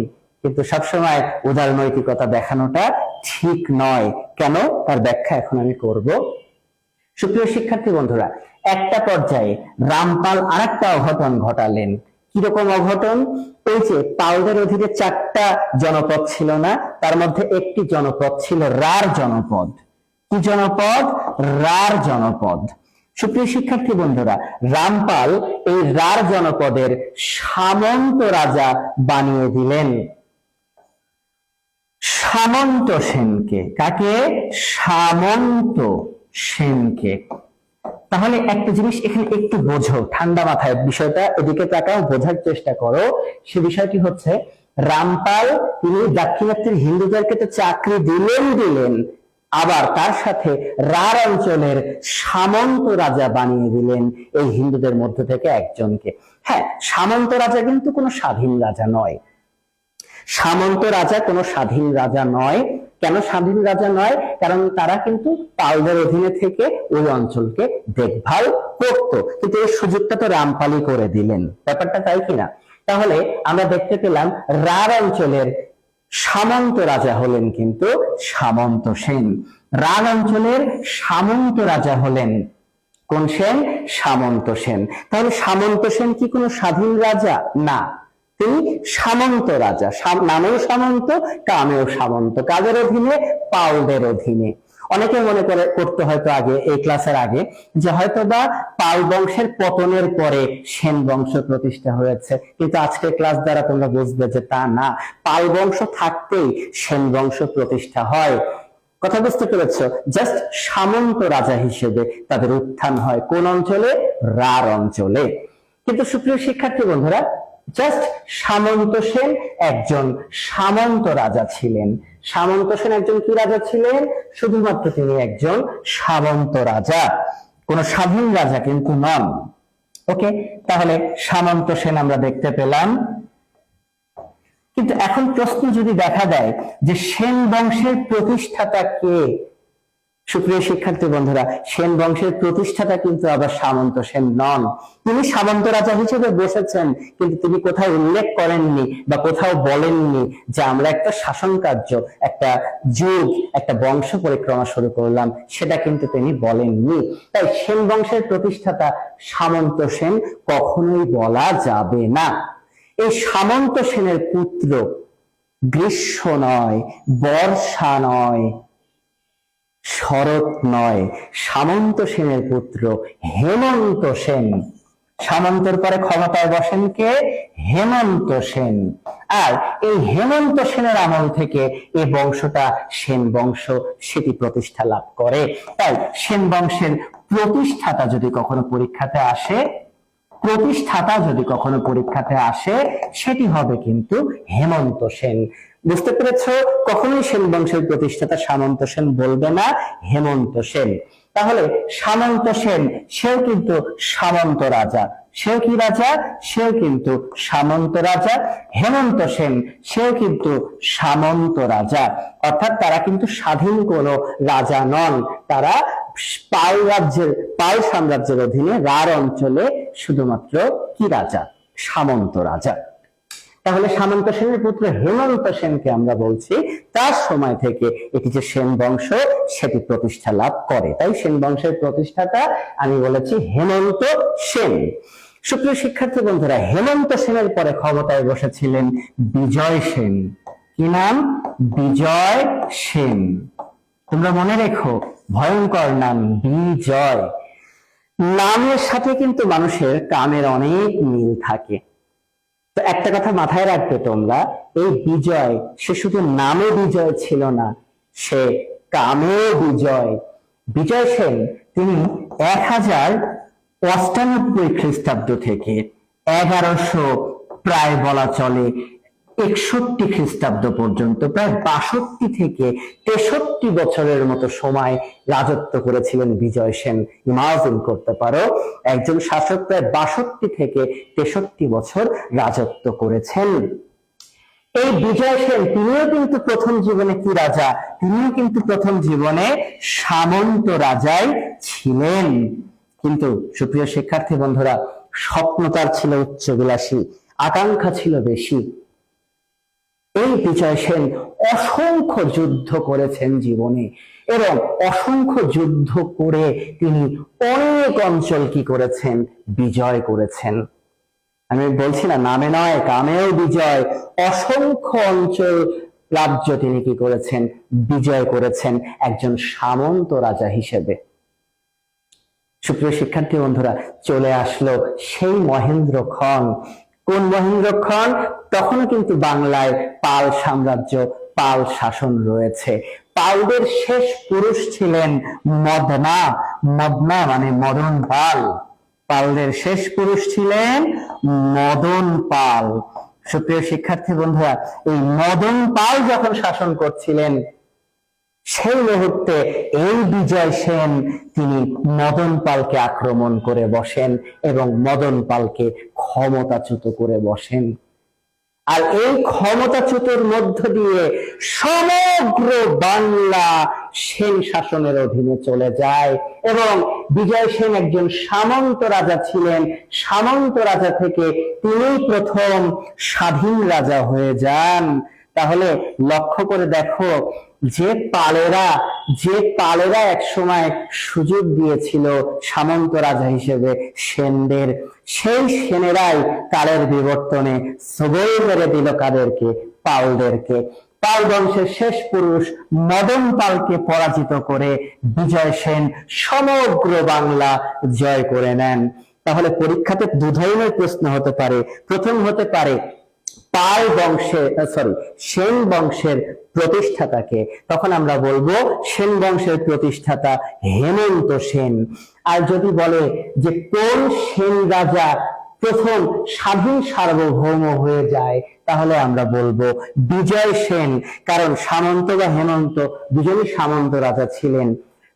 [SPEAKER 1] কিন্তু সবসময় উদারনৈতিকতা দেখানোটা ঠিক নয়। কেন? তার ব্যাখ্যা এখন আমি করব। সুপ্রিয় শিক্ষার্থী বন্ধুরা, একটা পর্যায়ে রামপাল আরেকটা অঘটন ঘটালেন। কিরকম অঘটন? এই যে পালদের অধীনে 4টা জনপদ ছিল না, তার মধ্যে একটি জনপদ ছিল রার জনপদ। কি জনপদ? রার জনপদ। সুপ্রিয় শিক্ষার্থী বন্ধুরা, রামপাল এই রার জনপদের সামন্ত রাজা বানিয়ে দিলেন সামন্ত সেনকে। কাকে? সামন্ত সেনকে। তাহলে একটা জিনিস এখানে একটু বোঝো, ঠান্ডা মাথায় বিষয়টা এদিকে তাকাও, বোঝার চেষ্টা করো। সে বিষয়টি হচ্ছে, রামপাল তিনি দাক্ষিণাত্যের হিন্দুদেরকে তো চাকরি দিলেন, আবার তার সাথে রার অঞ্চলের সামন্ত রাজা বানিয়ে দিলেন এই হিন্দুদের মধ্য থেকে একজনকে। হ্যাঁ, সামন্ত রাজা কিন্তু কোনো স্বাধীন রাজা নয়, সামন্ত রাজা কোনো স্বাধীন রাজা নয়। কেন স্বাধীন রাজা নয়? কারণ তারা কিন্তু পালদের অধীনে থেকে ওই অঞ্চলকে দেখভাল করত, কিন্তু এই সুযোগটা তো রামপালই করে দিলেন। ব্যাপারটা তাই কিনা? তাহলে আমরা দেখতে পেলাম রার অঞ্চলের সামন্ত রাজা হলেন কিন্তু সামন্ত সেন। রার অঞ্চলের সামন্ত রাজা হলেন কোন সেন? সামন্ত সেন। তাহলে সামন্ত সেন কি কোনো স্বাধীন রাজা? না, তিনি সামন্ত রাজা, নামেও সামন্ত, কামেও সামন্ত। কাদের অধীনে? পালদের অধীনে। অনেকে মনে করতে হয়তো আগে, এই ক্লাসের আগে, যে হয়তো বা পাল বংশের পতনের পরে সেন বংশ প্রতিষ্ঠা হয়েছে, কিন্তু আজকের ক্লাস দ্বারা তোমরা বুঝবে যে তা না, পাল বংশ থাকতেই সেন বংশ প্রতিষ্ঠা হয়। কথা বুঝতে পেরেছ? জাস্ট সামন্ত রাজা হিসেবে তাদের উত্থান হয় কোন অঞ্চলে? রার অঞ্চলে। কিন্তু সুপ্রিয় শিক্ষার্থী বন্ধুরা, জাস্ট সামন্ত সেন একজন সামন্ত রাজা ছিলেন। সামন্ত সেন একজন কি রাজা ছিলেন? শুধুমাত্র তিনি একজন সামন্ত রাজা, কোন স্বাধীন রাজা কিন্তু নন। ওকে, তাহলে সামন্ত সেন আমরা দেখতে পেলাম। কিন্তু এখন প্রশ্ন যদি দেখা দেয় যে সেন বংশের প্রতিষ্ঠাতা কে? সুপ্রিয় শিক্ষার্থী বন্ধুরা, সেন বংশের প্রতিষ্ঠাতা কিন্তু আবার সামন্ত সেন নন। তিনি সামন্ত রাজা হিসেবে বসেছেন, কিন্তু তিনি কোথাও উল্লেখ করেননি বা কোথাও বলেননি যে আমরা একটা শাসন কার্য, একটা যুগ, একটা বংশ পরিক্রমা শুরু করলাম, সেটা কিন্তু তিনি বলেননি। তাই সেন বংশের প্রতিষ্ঠাতা সামন্ত সেন কখনোই বলা যাবে না। এই সামন্ত সেনের পুত্র গ্রীষ্ম নয়, বর্ষা নয়, শরৎ নয়, সামন্ত সেনের পুত্র হেমন্ত সেন। সামন্তর পরে ক্ষমতায় বসেন কে? হেমন্ত সেন। আর এই হেমন্ত সেনের আমল থেকে এই বংশটা সেন বংশ সেটি প্রতিষ্ঠা লাভ করে। তাই সেন বংশের প্রতিষ্ঠাতা যদি কখনো পরীক্ষাতে আসে সেটি হবে কিন্তু হেমন্ত সেন। বুঝতে পেরেছো? কখনোই সেন বংশের প্রতিষ্ঠাতা সামন্ত সেন বলবে না, হেমন্ত সেন। তাহলে সামন্ত সেন সেও কিন্তু সামন্ত রাজা। সেও কি রাজা? সেও কিন্তু সামন্ত রাজা। হেমন্ত সেন সেও কিন্তু সামন্ত রাজা। অর্থাৎ তারা কিন্তু স্বাধীন কোনো রাজা নন, তারা পাল সাম্রাজ্যের অধীনে রাঢ় অঞ্চলে শুধুমাত্র কি রাজা? সামন্ত রাজা। তাহলে সামন্ত সেনের পুত্র হেমন্ত সেনকে আমরা বলছি তার সময় থেকে এটি যে সেন বংশ সেটি প্রতিষ্ঠা লাভ করে। তাই সেন বংশের প্রতিষ্ঠাতা আমি বলেছি হেমন্ত সেন। সুপ্রিয় শিক্ষার্থী বন্ধুরা, হেমন্ত সেনের পরে ক্ষমতায় বসেছিলেন বিজয় সেন। কি নাম? বিজয় সেন। তোমরা মনে রেখো, ভয়ঙ্কর নাম বিজয়। নামের সাথে কিন্তু মানুষের কামের অনেক মিল থাকে। তো একটা কথা মাথায় রাখবে তোমরা, এই বিজয় সে শুধু নামে বিজয় ছিল না, সে কামে বিজয়। বিজয় সেন তিনি 1098 খ্রিস্টাব্দ থেকে 1100 প্রায় বলা চলে 61 খ্রিস্টাব্দ পর্যন্ত প্রায় 62 থেকে 63 বছরের মতো সময় রাজত্ব করেছিলেন বিজয় সেন। ইমাজিন করতে পারো, একজন শাসক প্রায় 62 থেকে 63 বছর রাজত্ব করেছেন। এই বিজয় সেন তিনিও কিন্তু প্রথম জীবনে কি রাজা? তিনিও কিন্তু প্রথম জীবনে সামন্ত রাজাই ছিলেন। কিন্তু সুপ্রিয় শিক্ষার্থী বন্ধুরা, স্বপ্ন তার ছিল উচ্চবিলাসী, আকাঙ্ক্ষা ছিল বেশি। এই বিজয় সেন অসংখ্য যুদ্ধ করেছেন জীবনে, এবং অসংখ্য যুদ্ধ করে তিনি অনেক অঞ্চল কি করেছেন? বিজয় করেছেন। আমি বলছি না, নামে নয় কামেও বিজয়। অসংখ্য অঞ্চল রাজ্য তিনি কি করেছেন? বিজয় করেছেন একজন সামন্ত রাজা হিসেবে। সুপ্রিয় শিক্ষার্থী বন্ধুরা, চলে আসলো সেই মহেন্দ্র খন। কোন মহেন্দ্র খন? তখনও কিন্তু বাংলায় পাল সাম্রাজ্য, পাল শাসন রয়েছে। পালদের শেষ পুরুষ ছিলেন মদনা। মদনা মানে মদন পাল। পালদের শেষ পুরুষ ছিলেন মদন পাল। সুপ্রিয় শিক্ষার্থী বন্ধুরা, এই মদন পাল যখন শাসন করছিলেন সেই মুহূর্তে এই বিজয় সেন তিনি মদন পালকে আক্রমণ করে বসেন এবং মদন পালকে ক্ষমতাচ্যুত করে বসেন। আর এই ক্ষমতাচ্যুতের মধ্য দিয়ে সমগ্র বাংলা সেন শাসনের অধীনে চলে যায় এবং বিজয় সেন একজন সামন্ত রাজা ছিলেন। সামন্ত রাজা থেকে তিনি প্রথম স্বাধীন রাজা হয়ে যান। তাহলে লক্ষ্য করে দেখো, যে পালেরা এক সময় সুযোগ দিয়েছিল সামন্ত রাজা হিসেবে সেনদের, সেই সেনেরাই কালের বিবর্তনে সবল মেরে দিল কাদেরকে? পালদেরকে। পাল বংশের শেষ পুরুষ মদন পালকে পরাজিত করে বিজয় সেন সমগ্র বাংলা জয় করে নেন। তাহলে পরীক্ষাতে দু ধরনের প্রশ্ন হতে পারে। প্রথম হতে পারে পাল বংশের সেন বংশের প্রতিষ্ঠাতাকে, তখন আমরা বলবো সেন বংশের প্রতিষ্ঠাতা হেমন্ত সেন। আর যদি বলে যে কোন সেন রাজা প্রথম স্বাধীন সার্বভৌম হয়ে যায়, তাহলে আমরা বলবো বিজয় সেন। কারণ সামন্ত বা হেমন্ত দুজনই সামন্ত রাজা ছিলেন।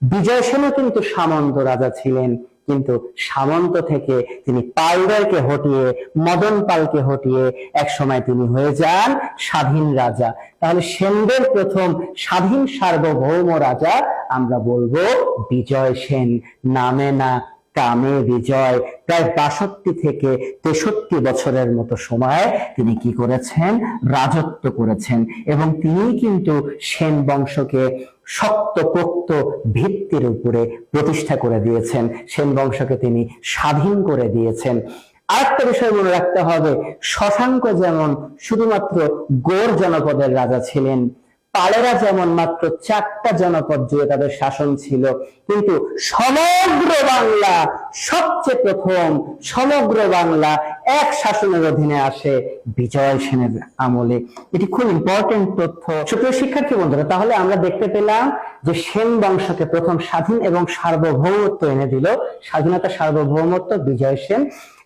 [SPEAKER 1] বিজয় সেনও কিন্তু সামন্ত রাজা ছিলেন, কিন্তু সামন্ত থেকে তিনি পালদেরকে হটিয়ে, মদন পালকে হটিয়ে এক সময় তিনি হয়ে যান স্বাধীন রাজা। তাহলে সেনদের প্রথম স্বাধীন সার্বভৌম রাজা আমরা বলবো বিজয় সেন। নামে না কামে বিজয়। প্রায় 62 থেকে 63 বছরের মতো সময় তিনি কি করেছেন? রাজত্ব করেছেন। এবং তিনি কিন্তু সেন বংশকে শক্তপোক্ত ভিত্তির উপরে প্রতিষ্ঠা করে দিয়েছেন। সেন বংশকে তিনি স্বাধীন করে দিয়েছেন। আরেকটা বিষয় মনে রাখতে হবে, শশাঙ্ক যেমন শুধুমাত্র গৌড় জনপদের রাজা ছিলেন, পালেরা যেমন মাত্র 4টা জনপদ জুড়ে তাদের শাসন ছিল, কিন্তু সমগ্র বাংলা সবচেয়ে প্রথম সমগ্র বাংলা এক শাসনের অধীনে আসে বিজয় সেনের আমলে। এটি খুব ইম্পর্টেন্ট তথ্য। সুপ্রিয় শিক্ষার্থী বন্ধুরা, তাহলে আমরা দেখতে পেলাম যে সেন বংশকে প্রথম স্বাধীন এবং সার্বভৌমত্ব এনে দিল, স্বাধীনতা সার্বভৌমত্ব বিজয় সেন,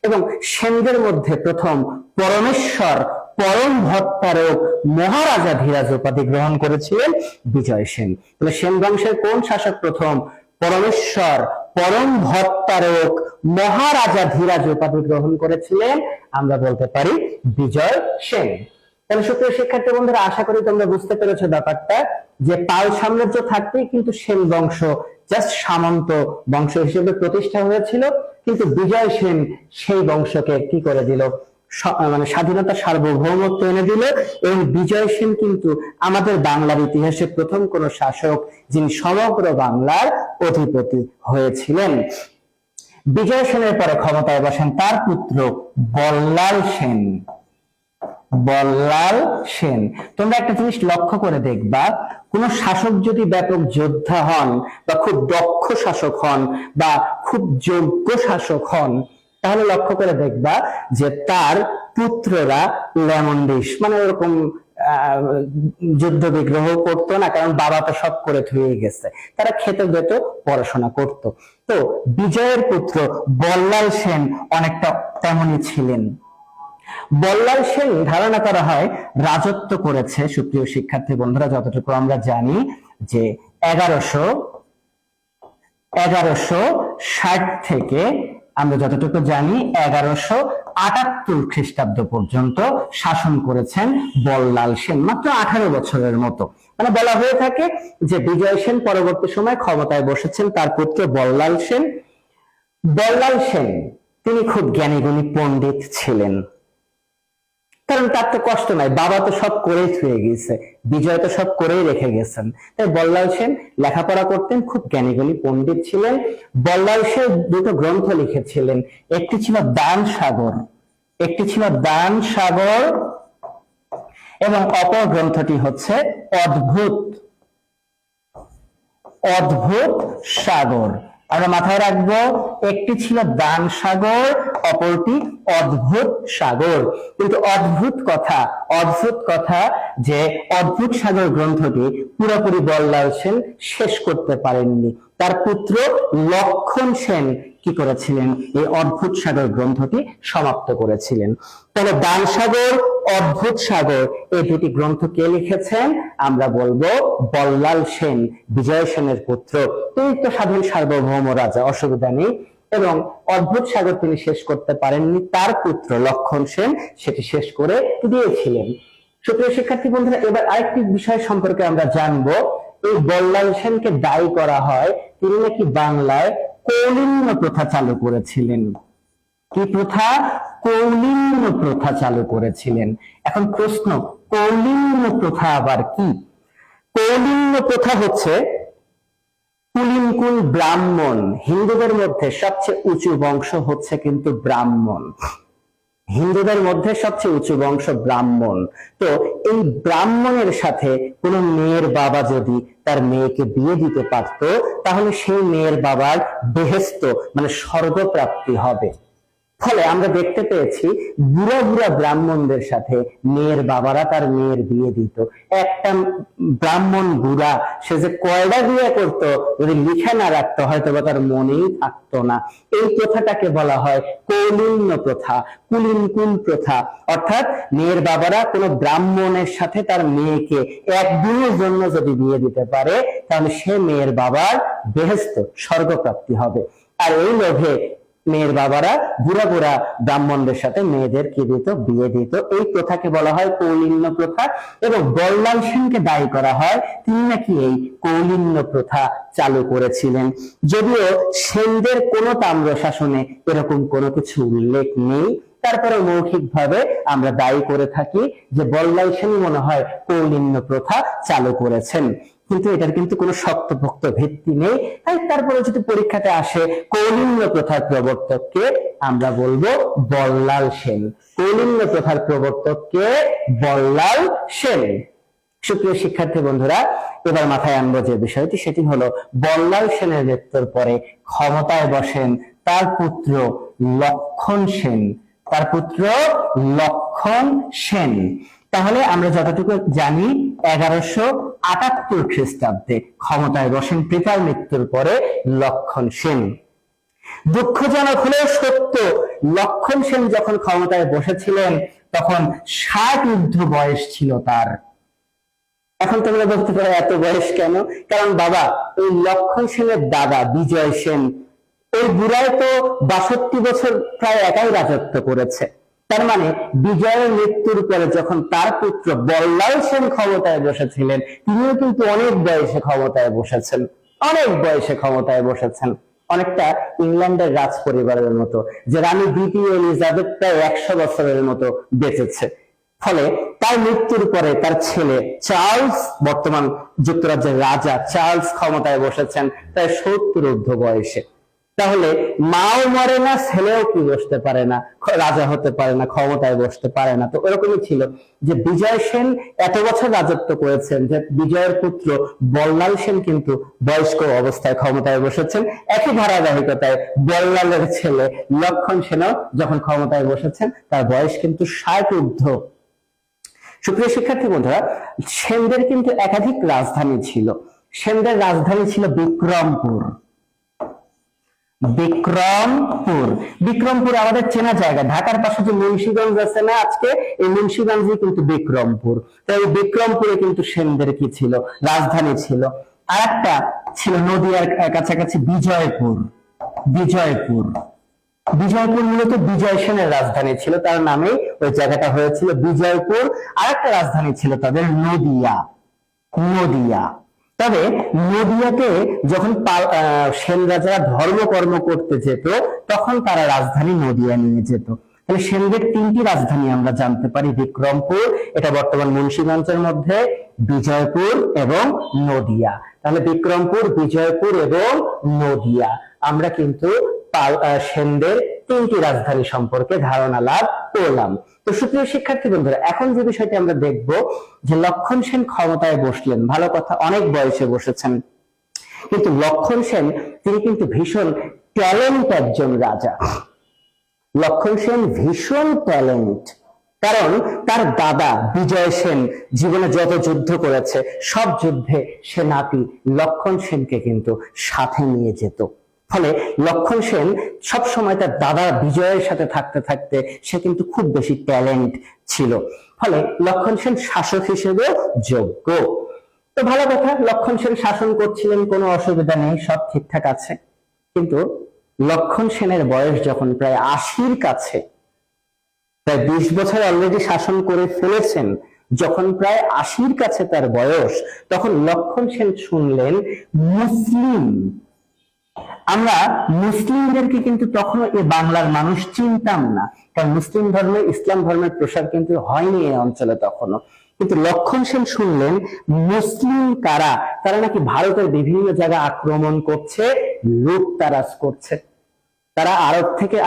[SPEAKER 1] এবং সেনদের মধ্যে প্রথম পরমেশ্বর পরম ভট্টারক মহারাজা ধীরাজ উপাধি গ্রহণ করেছিলেন বিজয় সেন। তাহলে সেন বংশের কোন শাসক প্রথম পরমেশ্বর পরম ভট্টারক মহারাজা ধীরাজ উপাধি গ্রহণ করেছিলেন? আমরা বলতে পারি বিজয় সেন। তাহলে সুপ্রিয় শিক্ষার্থী বন্ধুরা, আশা করি তোমরা বুঝতে পেরেছো ব্যাপারটা, যে পাল সাম্রাজ্য থাকতেই কিন্তু সেন বংশ জাস্ট সামন্ত বংশ হিসেবে প্রতিষ্ঠা হয়েছিল, কিন্তু বিজয় সেন সেই বংশকে কি করে দিল, মানে স্বাধীনতা সার্বভৌমত্ব এনে দিল। এবং বিজয় সেন কিন্তু আমাদের বাংলার ইতিহাসে প্রথম কোন শাসক যিনি সমগ্র বাংলার অধিপতি হয়েছিলেন। বিজয় সেনের পরে ক্ষমতায় বসেন তার পুত্র বল্লাল সেন। বল্লাল সেন, তোমরা একটা জিনিস লক্ষ্য করে দেখবা, কোন শাসক যদি ব্যাপক যোদ্ধা হন বা খুব দক্ষ শাসক হন বা খুব যোগ্য শাসক হন, তাহলে লক্ষ্য করে দেখবা যে তার পুত্ররা লেমন্ডিস, মানে ওরকম যুদ্ধ বিগ্রহ করতো না, কারণ বাবা তো সব করে থুয়ে গেছে, তারা খেতে যেত, পড়াশোনা করত। তো বিজয়ের পুত্র বল্লাল সেন অনেকটা তেমনই ছিলেন। বল্লাল সেন ধারণা করা হয় রাজত্ব করেছে, সুপ্রিয় শিক্ষার্থী বন্ধুরা, যতটুকু আমরা জানি যে 1160 থেকে আমরা যতটুকু জানি 1178 খ্রিস্টাব্দ পর্যন্ত শাসন করেছেন বল্লাল সেন, মাত্র 18 বছরের মতো। মানে বলা হয়ে থাকে যে বিজয় সেন পরবর্তী সময় ক্ষমতায় বসেছেন তার পুত্র বল্লাল সেন। বল্লাল সেন তিনি খুব জ্ঞানীগুণী পণ্ডিত ছিলেন, কারণ তার তো কষ্ট নাই, বাবা তো সব করেই থুয়ে গেছে, বিজয় তো সব করেই রেখে গেছেন। তাই বল্লাল সেন লেখাপড়া করতেন, খুব জ্ঞানীগুণী পণ্ডিত ছিলেন। বল্লাল সেন দুটো গ্রন্থ লিখেছিলেন, একটি ছিল দান সাগর, এবং অপর গ্রন্থটি হচ্ছে অদ্ভুত সাগর। আমরা মাথায় রাখবো, একটি ছিল দান সাগর, অপরটি অদ্ভুত সাগর। কিন্তু অদ্ভুত কথা যে অদ্ভুত সাগর গ্রন্থটি পুরোপুরি বল্লাল সেন শেষ করতে পারেননি, তার পুত্র লক্ষণ সেন কি করেছিলেন, এই অদ্ভুত সাগর গ্রন্থটি সমাপ্ত করেছিলেন। তাহলে দান সাগর, অদ্ভুত সাগর এই দুটি গ্রন্থ কে লিখেছেন? আমরা বলবো বল্লাল সেন, বিজয় সেনের পুত্র। তিনি তো স্বাধীন সার্বভৌম রাজা, অসুবিধা নেই। এবং অদ্ভুত সাগর তিনি শেষ করতে পারেননি, তার পুত্র লক্ষণ সেন সেটি শেষ করে দিয়েছিলেন। সুপ্রিয় শিক্ষার্থী বন্ধুরা, এবার আরেকটি বিষয় সম্পর্কে আমরা জানবো। এই বল্লাল সেনকে দায়ী করা হয় তিনি নাকি বাংলায় কৌলিন্য প্রথা চালু করেছিলেন। কি প্রথা? কৌলিন্য প্রথা চালু করেছিলেন। এখন প্রশ্ন, কৌলিন্য প্রথা আবার কি? কৌলিন্য প্রথা হচ্ছে কুলিনকুল ব্রাহ্মণ, হিন্দুদের মধ্যে সবচেয়ে উঁচু বংশ হচ্ছে কিন্তু ব্রাহ্মণ, হিন্দুদের মধ্যে সবচেয়ে উঁচু বংশ ব্রাহ্মণ। তো এই ব্রাহ্মণের সাথে কোন মেয়ের বাবা যদি তার মেয়েকে বিয়ে দিতে পারত, তাহলে সেই মেয়ের বাবার বেহেশত মানে স্বর্গপ্রাপ্তি হবে। ফলে আমরা দেখতে পেয়েছি বুড়া বুড়া ব্রাহ্মণদের সাথে মেয়ের বাবারা তার মেয়ের বিয়ে দিত। একটা ব্রাহ্মণ বুড়া সে যে কয়টা বিয়ে করতো যদি লিখে না রাখতো হয়তো বা তার মনেই থাকতো না। এই প্রথাটাকে বলা হয় কৌলিন্য প্রথা, কুলিনকুল প্রথা। অর্থাৎ মেয়ের বাবারা কোনো ব্রাহ্মণের সাথে তার মেয়েকে একদিনের জন্য যদি বিয়ে দিতে পারে, তাহলে সে মেয়ের বাবার বেহেশত স্বর্গপ্রাপ্তি হবে। আর এই লোভে মেয়ের বাবারা বুড়া বুড়া ব্রাহ্মণদের সাথে মেয়েদের কি দিত? বিয়ে দিত। এই প্রথাকে বলা হয় কৌলিন্য প্রথা। এবং বল্লাল সেনকে দায়ী করা হয় তিনি নাকি এই কৌলিন্য প্রথা চালু করেছিলেন, যদিও সেনদের কোনো তাম্র শাসনে এরকম কোনো কিছু উল্লেখ নেই। তারপরে মৌখিকভাবে আমরা দায়ী করে থাকি যে বল্লাল সেন মনে হয় কৌলিন্য প্রথা চালু করেছেন, কিন্তু এটার কিন্তু কোনো শক্তপোক্ত ভিত্তি নেই। তাই তারপরে যদি পরীক্ষাতে আসে কৌলিন্য প্রথার প্রবর্তককে, আমরা বলবো বল্লাল সেন। কৌলিন্য প্রথার প্রবর্তককে বল্লাল সেন। সুপ্রিয় শিক্ষার্থী বন্ধুরা, এবার মাথায় আনবো যে বিষয়টি, সেটি হলো বল্লাল সেনের মৃত্যুর পরে ক্ষমতায় বসেন তার পুত্র লক্ষণ সেন। তার পুত্র লক্ষণ সেন। তাহলে আমরা যতটুকু জানি 1178 খ্রিস্টাব্দে ক্ষমতায় বসেন পিতার মৃত্যুর পরে লক্ষণ সেন। দুঃখজনক হলেও সত্য, লক্ষণ সেন যখন ক্ষমতায় বসেছিলেন তখন 60 ঊর্ধ্ব বয়স ছিল তার। এখন তোমরা বলতে পারো এত বয়স কেন? কারণ বাবা, এই লক্ষণ সেনের দাদা বিজয় সেন, ওই বুড়ায় তো 62 বছর প্রায় একাই রাজত্ব করেছে। তার মানে বিজয়ের মৃত্যুর পরে যখন তার পুত্র বল্লাল সেন ক্ষমতায় বসেছিলেন, তিনিও কিন্তু অনেক বয়সে ক্ষমতায় বসেছেন, অনেক বয়সে ক্ষমতায় বসেছেন। অনেকটা ইংল্যান্ডের রাজ পরিবারের মতো, যে রানী দ্বিতীয় এলিজাবেথ প্রায় 100 বছরের মতো বেঁচেছে। ফলে তার মৃত্যুর পরে তার ছেলে চার্লস, বর্তমান যুক্তরাজ্যের রাজা চার্লস ক্ষমতায় বসেছেন প্রায় 70 ঊর্ধ্ব বয়সে। তাহলে মাও মরে না, ছেলেও কি বসতে পারে না, রাজা হতে পারে না, ক্ষমতায় বসতে পারে না। তো ওরকমই ছিল যে বিজয় সেন এত বছর রাজত্ব করেছেন যে বিজয়ের পুত্র বল্লাল সেন কিন্তু বয়স্ক অবস্থায় ক্ষমতায় বসেছেন। একই ধারাবাহিকতায় বল্লালের ছেলে লক্ষণ সেনও যখন ক্ষমতায় বসেছেন তার বয়স কিন্তু 60 ঊর্ধ্ব। সুপ্রিয় শিক্ষার্থী বন্ধুরা, সেনদের কিন্তু একাধিক রাজধানী ছিল। সেনদের রাজধানী ছিল বিক্রমপুর। বিক্রমপুর, বিক্রমপুর আমাদের চেনা জায়গা। ঢাকার পাশে যে মুন্সিগঞ্জ আছে না, আজকে এই মুন্সিগঞ্জই কিন্তু বিক্রমপুর। তো এই বিক্রমপুরে কিন্তু সেনদের কি ছিল? রাজধানী ছিল। আর একটা ছিল নদিয়ার কাছাকাছি বিজয়পুর। বিজয়পুর, বিজয়পুর মূলত বিজয় সেনের রাজধানী ছিল, তার নামেই ওই জায়গাটা হয়েছিল বিজয়পুর। আর একটা রাজধানী ছিল তাদের নদিয়া। নদিয়া, তবে নদিয়াতে যখন সেন রাজারা ধর্মকর্ম করতে যেত তখন তারা রাজধানী নদিয়া নিয়ে যেত। তাহলে সেনদের 3টি রাজধানী আমরা জানতে পারি, বিক্রমপুর, এটা বর্তমান মুন্সিগঞ্জের মধ্যে, বিজয়পুর এবং নদিয়া। তাহলে বিক্রমপুর, বিজয়পুর এবং নদিয়া, আমরা কিন্তু সেনদের 3টি রাজধানী সম্পর্কে ধারণা লাভ করলাম। তো সুপ্রিয় শিক্ষার্থী বন্ধুরা, এখন যে বিষয়টি আমরা দেখব যে লক্ষণ সেন ক্ষমতায় বসলেন, ভালো কথা, অনেক বয়সে বসেছেন, কিন্তু লক্ষণ সেন তিনি কিন্তু ভীষণ ট্যালেন্ট একজন রাজা। লক্ষণ সেন ভীষণ ট্যালেন্ট, কারণ তার দাদা বিজয় সেন জীবনে যত যুদ্ধ করেছে সব যুদ্ধে সে নাতি লক্ষণ সেনকে কিন্তু সাথে নিয়ে যেত। ফলে লক্ষণ সেন সব সময় তার দাদা বিজয়ের সাথে থাকতে থাকতে সে কিন্তু খুব বেশি ট্যালেন্ট ছিল। ফলে লক্ষণ সেন শাসক হিসেবে যোগ্য। তো ভালো কথা, লক্ষণ সেন শাসন করছিলেন, কোনো অসুবিধা নেই, সব ঠিকঠাক আছে। কিন্তু লক্ষণ সেনের বয়স যখন প্রায় 80-র কাছে, প্রায় 20 বছর অলরেডি শাসন করে ফেলেছেন, যখন প্রায় 80-র কাছে তার বয়স, তখন লক্ষণ সেন শুনলেন মুসলিম, আমরা মুসলিমদেরকে কিন্তু তখন এই বাংলার মানুষ চিনতাম না, কারণ মুসলিম ধর্মে ইসলাম ধর্মের প্রসার কিন্তু হয়নি এই অঞ্চলে তখনও। কিন্তু লক্ষণ সেন শুনলেন মুসলিম কারা, তারা নাকি ভারতের বিভিন্ন জায়গা আক্রমণ করছে, লুটতারাজ করছে। তারা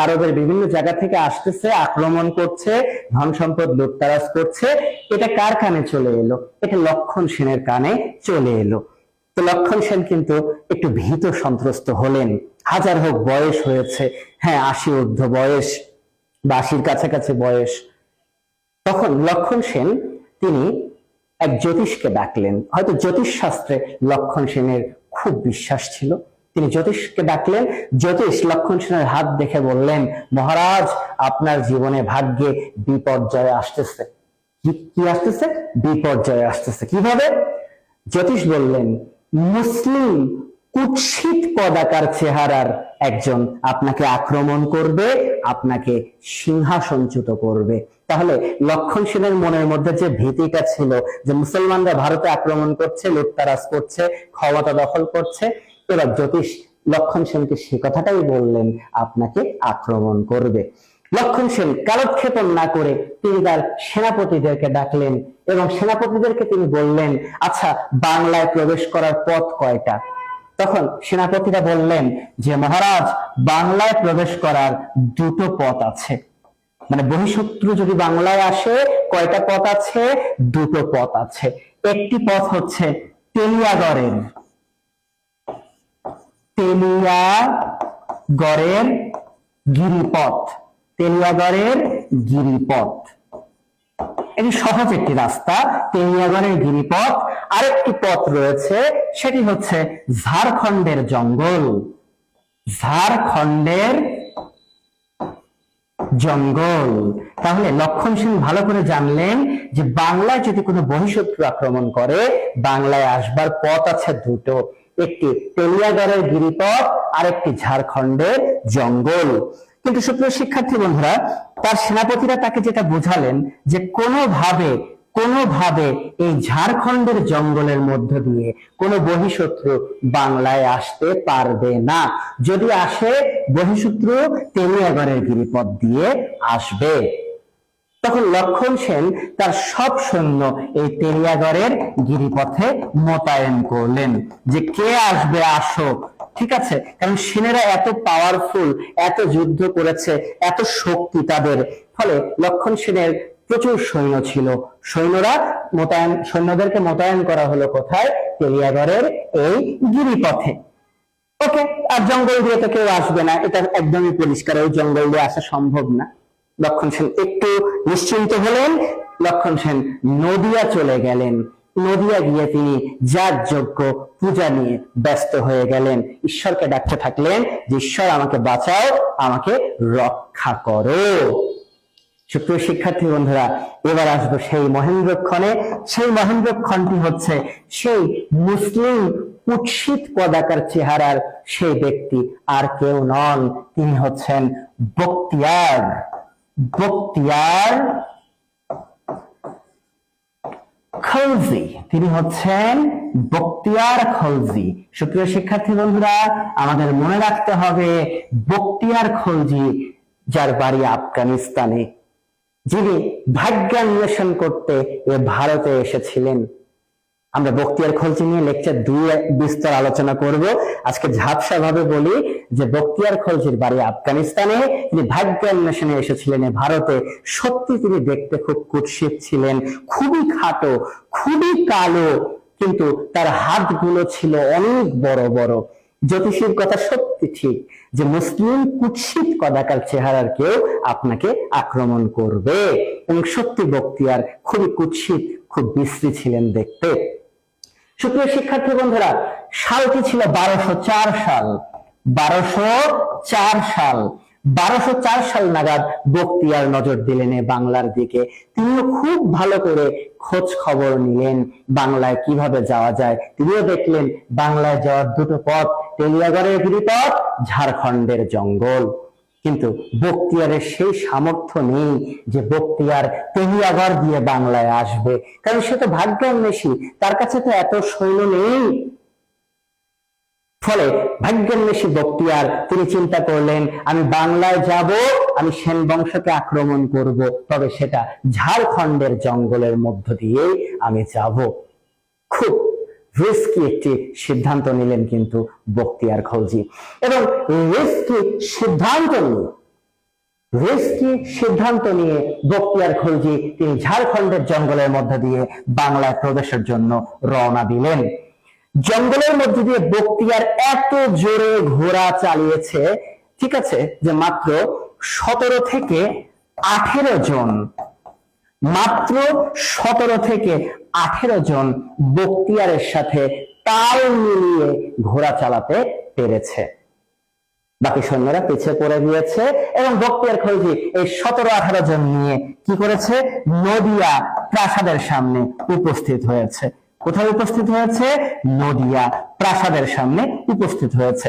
[SPEAKER 1] আরবের বিভিন্ন জায়গা থেকে আসতেছে, আক্রমণ করছে, ধন সম্পদ লুটতারাজ করছে। এটা কার কানে চলে এলো? এটা লক্ষণ সেনের কানে চলে এলো। তো লক্ষণ সেন কিন্তু একটু ভীত সন্ত্রস্ত হলেন। হাজার হোক বয়স হয়েছে, হ্যাঁ 80 ঊর্ধ্ব বয়স বা 80-র কাছাকাছি বয়স। তখন লক্ষণ সেন তিনি এক জ্যোতিষকে ডাকলেন। হয়তো জ্যোতিষ শাস্ত্রে লক্ষণ সেনের খুব বিশ্বাস ছিল। তিনি জ্যোতিষকে ডাকলেন। জ্যোতিষ লক্ষণ সেনের হাত দেখে বললেন, মহারাজ, আপনার জীবনে ভাগ্যে বিপর্যয় আসতেছে। কি আসতেছে? বিপর্যয় আসতেছে। কিভাবে? জ্যোতিষ বললেন, মুসলিম কুৎসিত পদাকার চেহারার একজন আপনাকে আক্রমণ করবে, আপনাকে সিংহাসনচ্যুত করবে। তাহলে লক্ষণ সেনের মনের মধ্যে যে ভীতিটা ছিল যে মুসলমানরা ভারতে আক্রমণ করছে, লুটতারাজ করছে, ক্ষমতা দখল করছে, এবার জ্যোতিষ লক্ষণ সেনকে সে কথাটাই বললেন, আপনাকে আক্রমণ করবে। লক্ষণ সেন কালক্ষেপণ না করে তিনি তার সেনাপতিদেরকে ডাকলেন এবং সেনাপতিদেরকে তিনি বললেন, আচ্ছা, বাংলায় প্রবেশ করার পথ কয়টা? তখন সেনাপতিরা বললেন যে মহারাজ, বাংলায় প্রবেশ করার 2টো পথ আছে। মানে বহিঃশত্রু যদি বাংলায় আসে, কয়টা পথ আছে? 2টো পথ আছে। একটি পথ হচ্ছে তেলিয়াগড়ের গিরিপথ, তেলিয়াগড়ের গিরিপথ, এটি সহজ একটি রাস্তা, তেলিয়াগড়ের গিরিপথ। আরেকটি পথ রয়েছে, সেটি হচ্ছে ঝাড়খণ্ডের জঙ্গল, ঝাড়খণ্ডের জঙ্গল। তাহলে লক্ষণ সেন ভালো করে জানলেন যে বাংলায় যদি কোনো বহিঃশত্রু আক্রমণ করে, বাংলায় আসবার পথ আছে দুটো, একটি তেলিয়াগড়ের গিরিপথ আর একটি ঝাড়খণ্ডের জঙ্গল। কিন্তু সুপ্রিয় শিক্ষার্থী বন্ধুরা, তার সেনাপতিরা তাকে যেটা বোঝালেন যে কোনোভাবে এই ঝাড়খণ্ডের জঙ্গলের মধ্য দিয়ে কোনো বহিঃশত্রু বাংলায় আসতে পারবে না, যদি আসে বহিঃশত্রু তেলিয়াগড়ের গিরিপথ দিয়ে আসবে। তখন লক্ষণ সেন তার সব সৈন্য এই তেলিয়াগড়ের গিরিপথে মোতায়েন করলেন যে কে আসবে আসো, ঠিক আছে। কারণ সেনারা এত পাওয়ারফুল, এত যুদ্ধ করেছে, এত শক্তি তাদের, ফলে লক্ষণ সেনের প্রচুর সৈন্য ছিল। সৈন্যদেরকে মোতায়েন করা হলো কোথায়? তেলিয়াগড়ের এই গিরিপথে। ওকে, আর জঙ্গল দিয়ে তো কেউ আসবে না, এটা একদমই পরিষ্কার, ওই জঙ্গল দিয়ে আসা সম্ভব না। লক্ষণ সেন একটু নিশ্চিন্ত হলেন। লক্ষণ সেন নদিয়া চলে গেলেন। নদিয়া গিয়ে তিনি যাগযজ্ঞ পূজা নিয়ে ব্যস্ত হয়ে গেলেন, ঈশ্বরকে ডাকতে থাকলেন যে ঈশ্বর আমাকে বাঁচাও, আমাকে রক্ষা করো। সুপ্রিয় শিক্ষার্থী বন্ধুরা, এবার আসবো সেই মহেন্দ্রক্ষণে। সেই মহেন্দ্রক্ষণটি হচ্ছে সেই মুসলিম কুৎসিত পদাকার চেহারার সেই ব্যক্তি, আর কেউ নন, তিনি হচ্ছেন বখতিয়ার খলজি। তিনি হচ্ছেন বখতিয়ার খলজি। সুপ্রিয় শিক্ষার্থী বন্ধুরা, আমাদের মনে রাখতে হবে বখতিয়ার খলজি, যার বাড়ি আফগানিস্তানে, যিনি ভাগ্যান্বেষণ করতে ভারতে এসেছিলেন। আমরা বখতিয়ার খলজি নিয়ে লেকচার 2 বিস্তর আলোচনা করব। আজকে ঝাপসা ভাবে বলি যে বখতিয়ার খলজির বাড়ি আফগানিস্তানে, তিনি ভাগ্যান্বেষণে এসেছিলেন ভারতে। সত্যি তিনি দেখতে খুব কুৎসিত ছিলেন, খুবই খাটো, খুবই কালো, কিন্তু তার হাতগুলো ছিল অনেক বড় বড়। জ্যোতিষীর কথা সত্যি ঠিক যে মুসলিম কুৎসিত কদাকার চেহারার কেউ আপনাকে আক্রমণ করবে, এবং সত্যি বখতিয়ার খুবই কুৎসিত, খুব বিশ্রী ছিলেন দেখতে। সুপ্রিয় শিক্ষার্থী বন্ধুরা, সালটি ছিল 1204 সাল। 1204 সাল নাগাদ বখতিয়ার নজর দিলেন বাংলার দিকে। তিনিও খুব ভালো করে খোঁজ খবর নিলেন বাংলায় কিভাবে যাওয়া যায়। তিনিও দেখলেন বাংলায় যাওয়ার দুটো পথ, তেলিয়াগড়ের গিরিপথ, ঝাড়খণ্ডের জঙ্গল। কিন্তু বখতিয়ারের সেই সামর্থ্য নেই যে বখতিয়ার তেলিয়াগড় দিয়ে বাংলায় আসবে, কারণ সে তো ভাগ্যান্বেষী, তার কাছে তো এত সৈন্য নেই। ফলে ভাগ্যান্বেষী বখতিয়ার তিনি চিন্তা করলেন, আমি বাংলায় যাব, আমি সেন বংশকে আক্রমণ করব, তবে সেটা ঝাড়খণ্ডের জঙ্গলের মধ্য দিয়ে আমি যাব। খুব রিস্কি একটি সিদ্ধান্ত নিলেন কিন্তু বখতিয়ার খলজি, এবং রিস্কি সিদ্ধান্ত নিয়ে বখতিয়ার খলজি তিনি ঝাড়খণ্ডের জঙ্গলের মধ্য দিয়ে বাংলায় প্রবেশের জন্য রওনা দিলেন। জঙ্গলের মধ্যে দিয়ে বখতিয়ার এত জোরে ঘোড়া চালিয়েছে, ঠিক আছে, যে মাত্র 17 থেকে 18 জন বখতিয়ারের সাথে তাল মিলিয়ে ঘোড়া চালাতে পেরেছে। বাকি সৈন্যরা পিছিয়ে পড়ে গিয়েছে, এবং বখতিয়ার খলজি এই 17-18 জন নিয়ে কি করেছে? নদিয়া প্রাসাদের সামনে উপস্থিত হয়েছে। কোথায় উপস্থিত হয়েছে? নদিয়া প্রাসাদের সামনে উপস্থিত হয়েছে।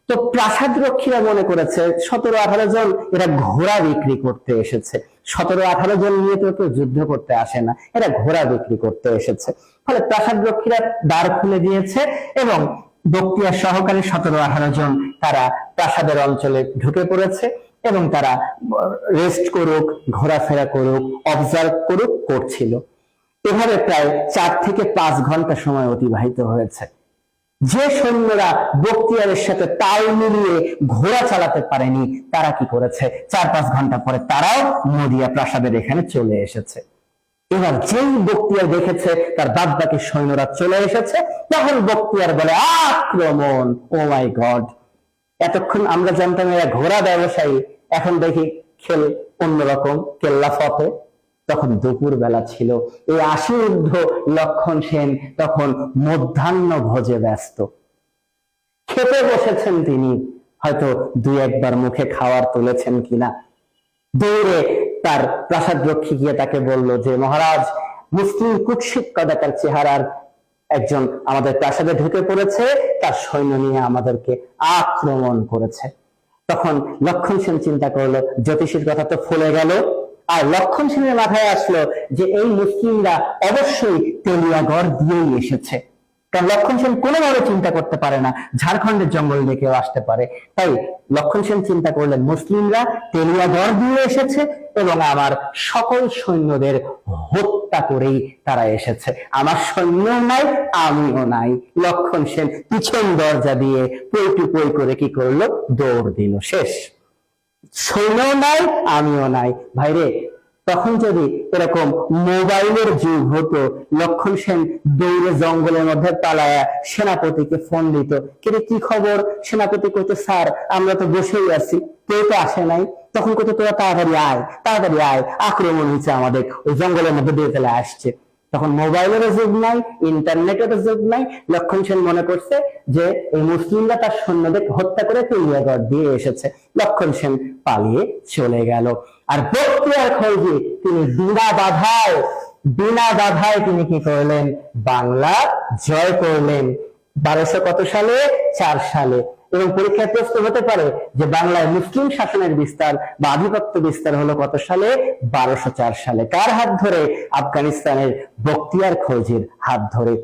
[SPEAKER 1] তো প্রাসাদ রক্ষীরা মনে করেছে 17-18 জন এরা ঘোড়া বিক্রি করতে এসেছে। 17-18 জন নিয়ে তো কেউ যুদ্ধ করতে আসে না, এরা ঘোড়া বিক্রি করতে এসেছে। ফলে প্রাসাদ রক্ষীরা দ্বার খুলে দিয়েছে, এবং বখতিয়ার সহকারী 17-18 জন তারা প্রাসাদের অঞ্চলে ঢুকে পড়েছে, এবং তারা রেস্ট করুক, ঘোরাফেরা করুক, অবজার্ভ করুক করছিল। এভাবে প্রায় 4 থেকে 5 ঘন্টা সময় অতিবাহিত হয়েছে। যে সৈন্যরা বখতিয়ারের সাথে তাল মিলিয়ে ঘোড়া চালাতে পারেনি, তারা কি করেছে? 4-5 ঘন্টা পরে তারাও নদিয়া প্রাসাদের এখানে চলে এসেছে। এবার যেই বখতিয়ার দেখেছে তার বাদ বাকি সৈন্যরা চলে এসেছে, তখন বখতিয়ার বলে আক্রমণ। ও মাই গড, এতক্ষণ আমরা জানতাম এরা ঘোড়া ব্যবসায়ী, এখন দেখি খেল অন্যরকম, কেল্লা ফতে। তখন দুপুর বেলা ছিল, এই আশীর্ধ লক্ষণ সেন তখন মধ্যাহ্ন ভোজে ব্যস্ত। খেতে বসেছেন তিনি, হয়তো দুই একবার মুখে খাওয়ার তুলেছেন কিনা। দৌড়ে তার প্রাসাদ রক্ষী গিয়ে তাকে বলল যে মহারাজ, মুসলিম কুৎসিত কদাকার চেহারার একজন আমাদের প্রাসাদে ঢুকে পড়েছে, তার সৈন্য নিয়ে আমাদেরকে আক্রমণ করেছে। তখন লক্ষণ সেন চিন্তা করলো, জ্যোতিষীর কথা তো ফুলে গেল। আর লক্ষণ সেনের মাথায় আসলো যে এই মুসলিমরা অবশ্যই তেলিয়াগড় দিয়েই এসেছে, কারণ লক্ষণ সেন কোনোভাবে চিন্তা করতে পারে না ঝাড়খণ্ডের জঙ্গল দিয়ে কেউ আসতে পারে। তাই লক্ষণ সেন চিন্তা করলেন মুসলিমরা তেলিয়াগড় দিয়ে এসেছে এবং আমার সকল সৈন্যদের হত্যা করেই তারা এসেছে। আমার সৈন্য নাই, আমিও নাই। লক্ষণ সেন পিছন দরজা দিয়ে পই পই করে কি করলো, দৌড় দিল। শেষ, সৈন্য নাই, আমিও নাই। ভাইরে, তখন যদি এরকম মোবাইলের যুগ হতো, লক্ষণ সেন দৌড়ে জঙ্গলের মধ্যে পালায়া সেনাপতিকে ফোন দিত, কিন্তু কি খবর? সেনাপতি কইতো, স্যার আমরা তো বসেই আছি, কেউ তো আসে নাই। তখন কইতো, তোরা তাড়াতাড়ি আয়, তাড়াতাড়ি আয়, আক্রমণ হয়েছে আমাদের, ওই জঙ্গলের মধ্যে দিয়ে চলে আসছে। তখন মোবাইলেরও যুগ নাই, ইন্টারনেটেরও যুগ নাই। লক্ষণ সেন মনে করছে যে এই মুসলিমরা তার সৈন্যদের হত্যা করে তেলিয়াগড় দিয়ে এসেছে। লক্ষণ সেন পালিয়ে চলে গেল। আর বখতিয়ার খলজি তিনি বিনা বাধায় তিনি কি করলেন, বাংলা জয় করলেন। 1200 কত সালে? 4 সালে। এবং পরীক্ষায় প্রশ্ন হতে পারে যে বাংলায় মুসলিম শাসনের বিস্তার বা আধিপত্য বিস্তার হলো কত সালে? 1204 সালে। কার হাত ধরে? আফগানিস্তানের বখতিয়ার খলজির হাত ধরে।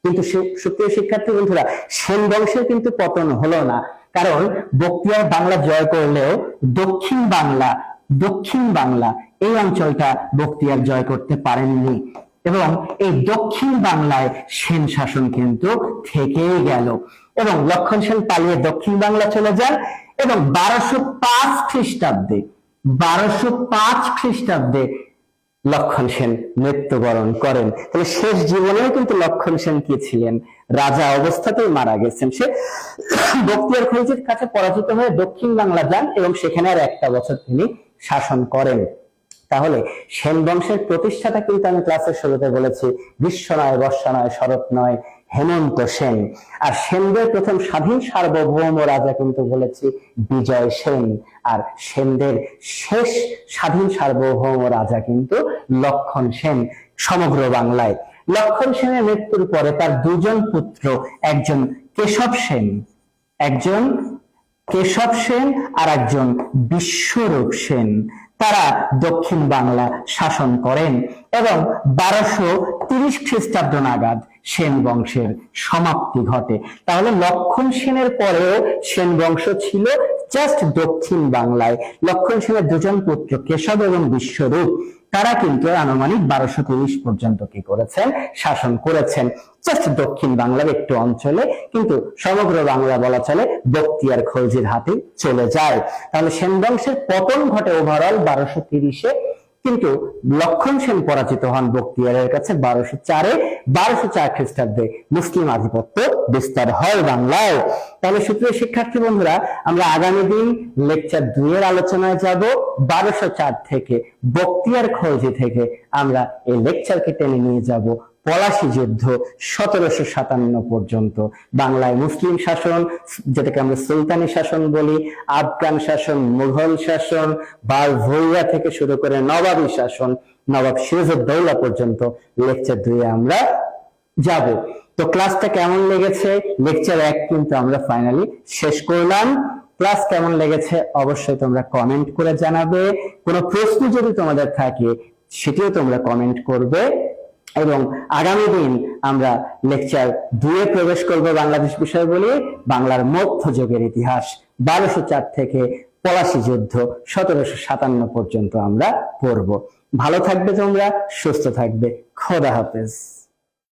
[SPEAKER 1] কিন্তু সুপ্রিয় শিক্ষার্থী বন্ধুরা, সেন বংশের কিন্তু পতন হলো না, কারণ বখতিয়ার বাংলা জয় করলেও দক্ষিণ বাংলা এই অঞ্চলটা বখতিয়ার জয় করতে পারেননি, এবং এই দক্ষিণ বাংলায় সেন শাসন কিন্তু থেকেই গেল। এবং লক্ষণ সেন পালিয়ে দক্ষিণ বাংলা চলে যান এবং 1205 খ্রিস্টাব্দে লক্ষণ সেন মৃত্যুবরণ করেন। তাহলে শেষ জীবনেও কিন্তু লক্ষণ সেন কি ছিলেন? রাজা অবস্থাতেই মারা গেছেন। সে বখতিয়ার খলজির কাছে পরাজিত হয়ে দক্ষিণ বাংলা যান এবং সেখানে আর 1টা বছর তিনি শাসন করেন। তাহলে সেন বংশের প্রতিষ্ঠাতা কিন্তু আমি ক্লাসের শুরুতে বলেছি, গ্রীষ্ম নয়, বর্ষা নয়, শরৎ নয়, হেমন্ত সেন। আর সেনদের প্রথম স্বাধীন সার্বভৌম রাজা কিন্তু বলেছি বিজয় সেন। আর সেনদের শেষ স্বাধীন সার্বভৌম রাজা কিন্তু লক্ষণ সেন সমগ্র বাংলায়। লক্ষণ সেনের মৃত্যুর পরে তার 2 জন পুত্র, একজন কেশব সেন আর একজন বিশ্বরূপ সেন, তারা দক্ষিণ বাংলা শাসন করেন এবং 1230 খ্রিস্টাব্দ নাগাদ সেন বংশের সমাপ্তি ঘটে। তাহলে লক্ষণ সেনের পরেও সেন বংশ ছিল জাস্ট দক্ষিণ বাংলায়। লক্ষণ সেনের 2 জন পুত্র কেশব এবং বিশ্বরূপ, তারা কিন্তু আনুমানিক 1230 পর্যন্ত কি করেছেন, শাসন করেছেন, জাস্ট দক্ষিণ বাংলার একটু অঞ্চলে। কিন্তু সমগ্র বাংলা বলা চলে বখতিয়ার খলজির হাতে চলে যায়। তাহলে সেন বংশের পতন ঘটে ওভারঅল 1230-এ, কিন্তু লক্ষণ সেন পরাজিত হন বখতিয়ারের কাছে 1204-এ। 1204 খ্রিস্টাব্দে মুসলিম আধিপত্য বিস্তার হয় বাংলায়। তাহলে সুপ্রিয় শিক্ষার্থী বন্ধুরা, আমরা আগামী দিন লেকচার 2 এর আলোচনায় যাব। 1204 থেকে, বখতিয়ার খলজি থেকে আমরা এই লেকচারকে টেনে নিয়ে যাব পলাশী যুদ্ধ 1757 পর্যন্ত। বাংলায় মুসলিম শাসন, যেটাকে আমরা সুলতানি শাসন বলি, আফগান শাসন, মুঘল শাসন, বারভৈয়া থেকে শুরু করে নবাবী শাসন, নবাব সিরাজউদ্দৌলা পর্যন্ত লেকচার 2 এ আমরা যাব। তো ক্লাসটা কেমন লেগেছে? লেকচার 1 কিন্তু আমরা ফাইনালি শেষ করলাম। ক্লাস কেমন লেগেছে অবশ্যই তোমরা কমেন্ট করে জানাবে। কোনো প্রশ্ন যদি তোমাদের থাকে সেটিও তোমরা কমেন্ট করবে। এবং আগামী দিন আমরা লেকচার 2 এ প্রবেশ করব বাংলাদেশ বিষয় বলে। বাংলার মধ্যযুগের ইতিহাস 1204 থেকে পলাশী যুদ্ধ 1757 পর্যন্ত আমরা পড়ব। ভালো থাকবে তোমরা, সুস্থ থাকবে। খোদা হাফেজ।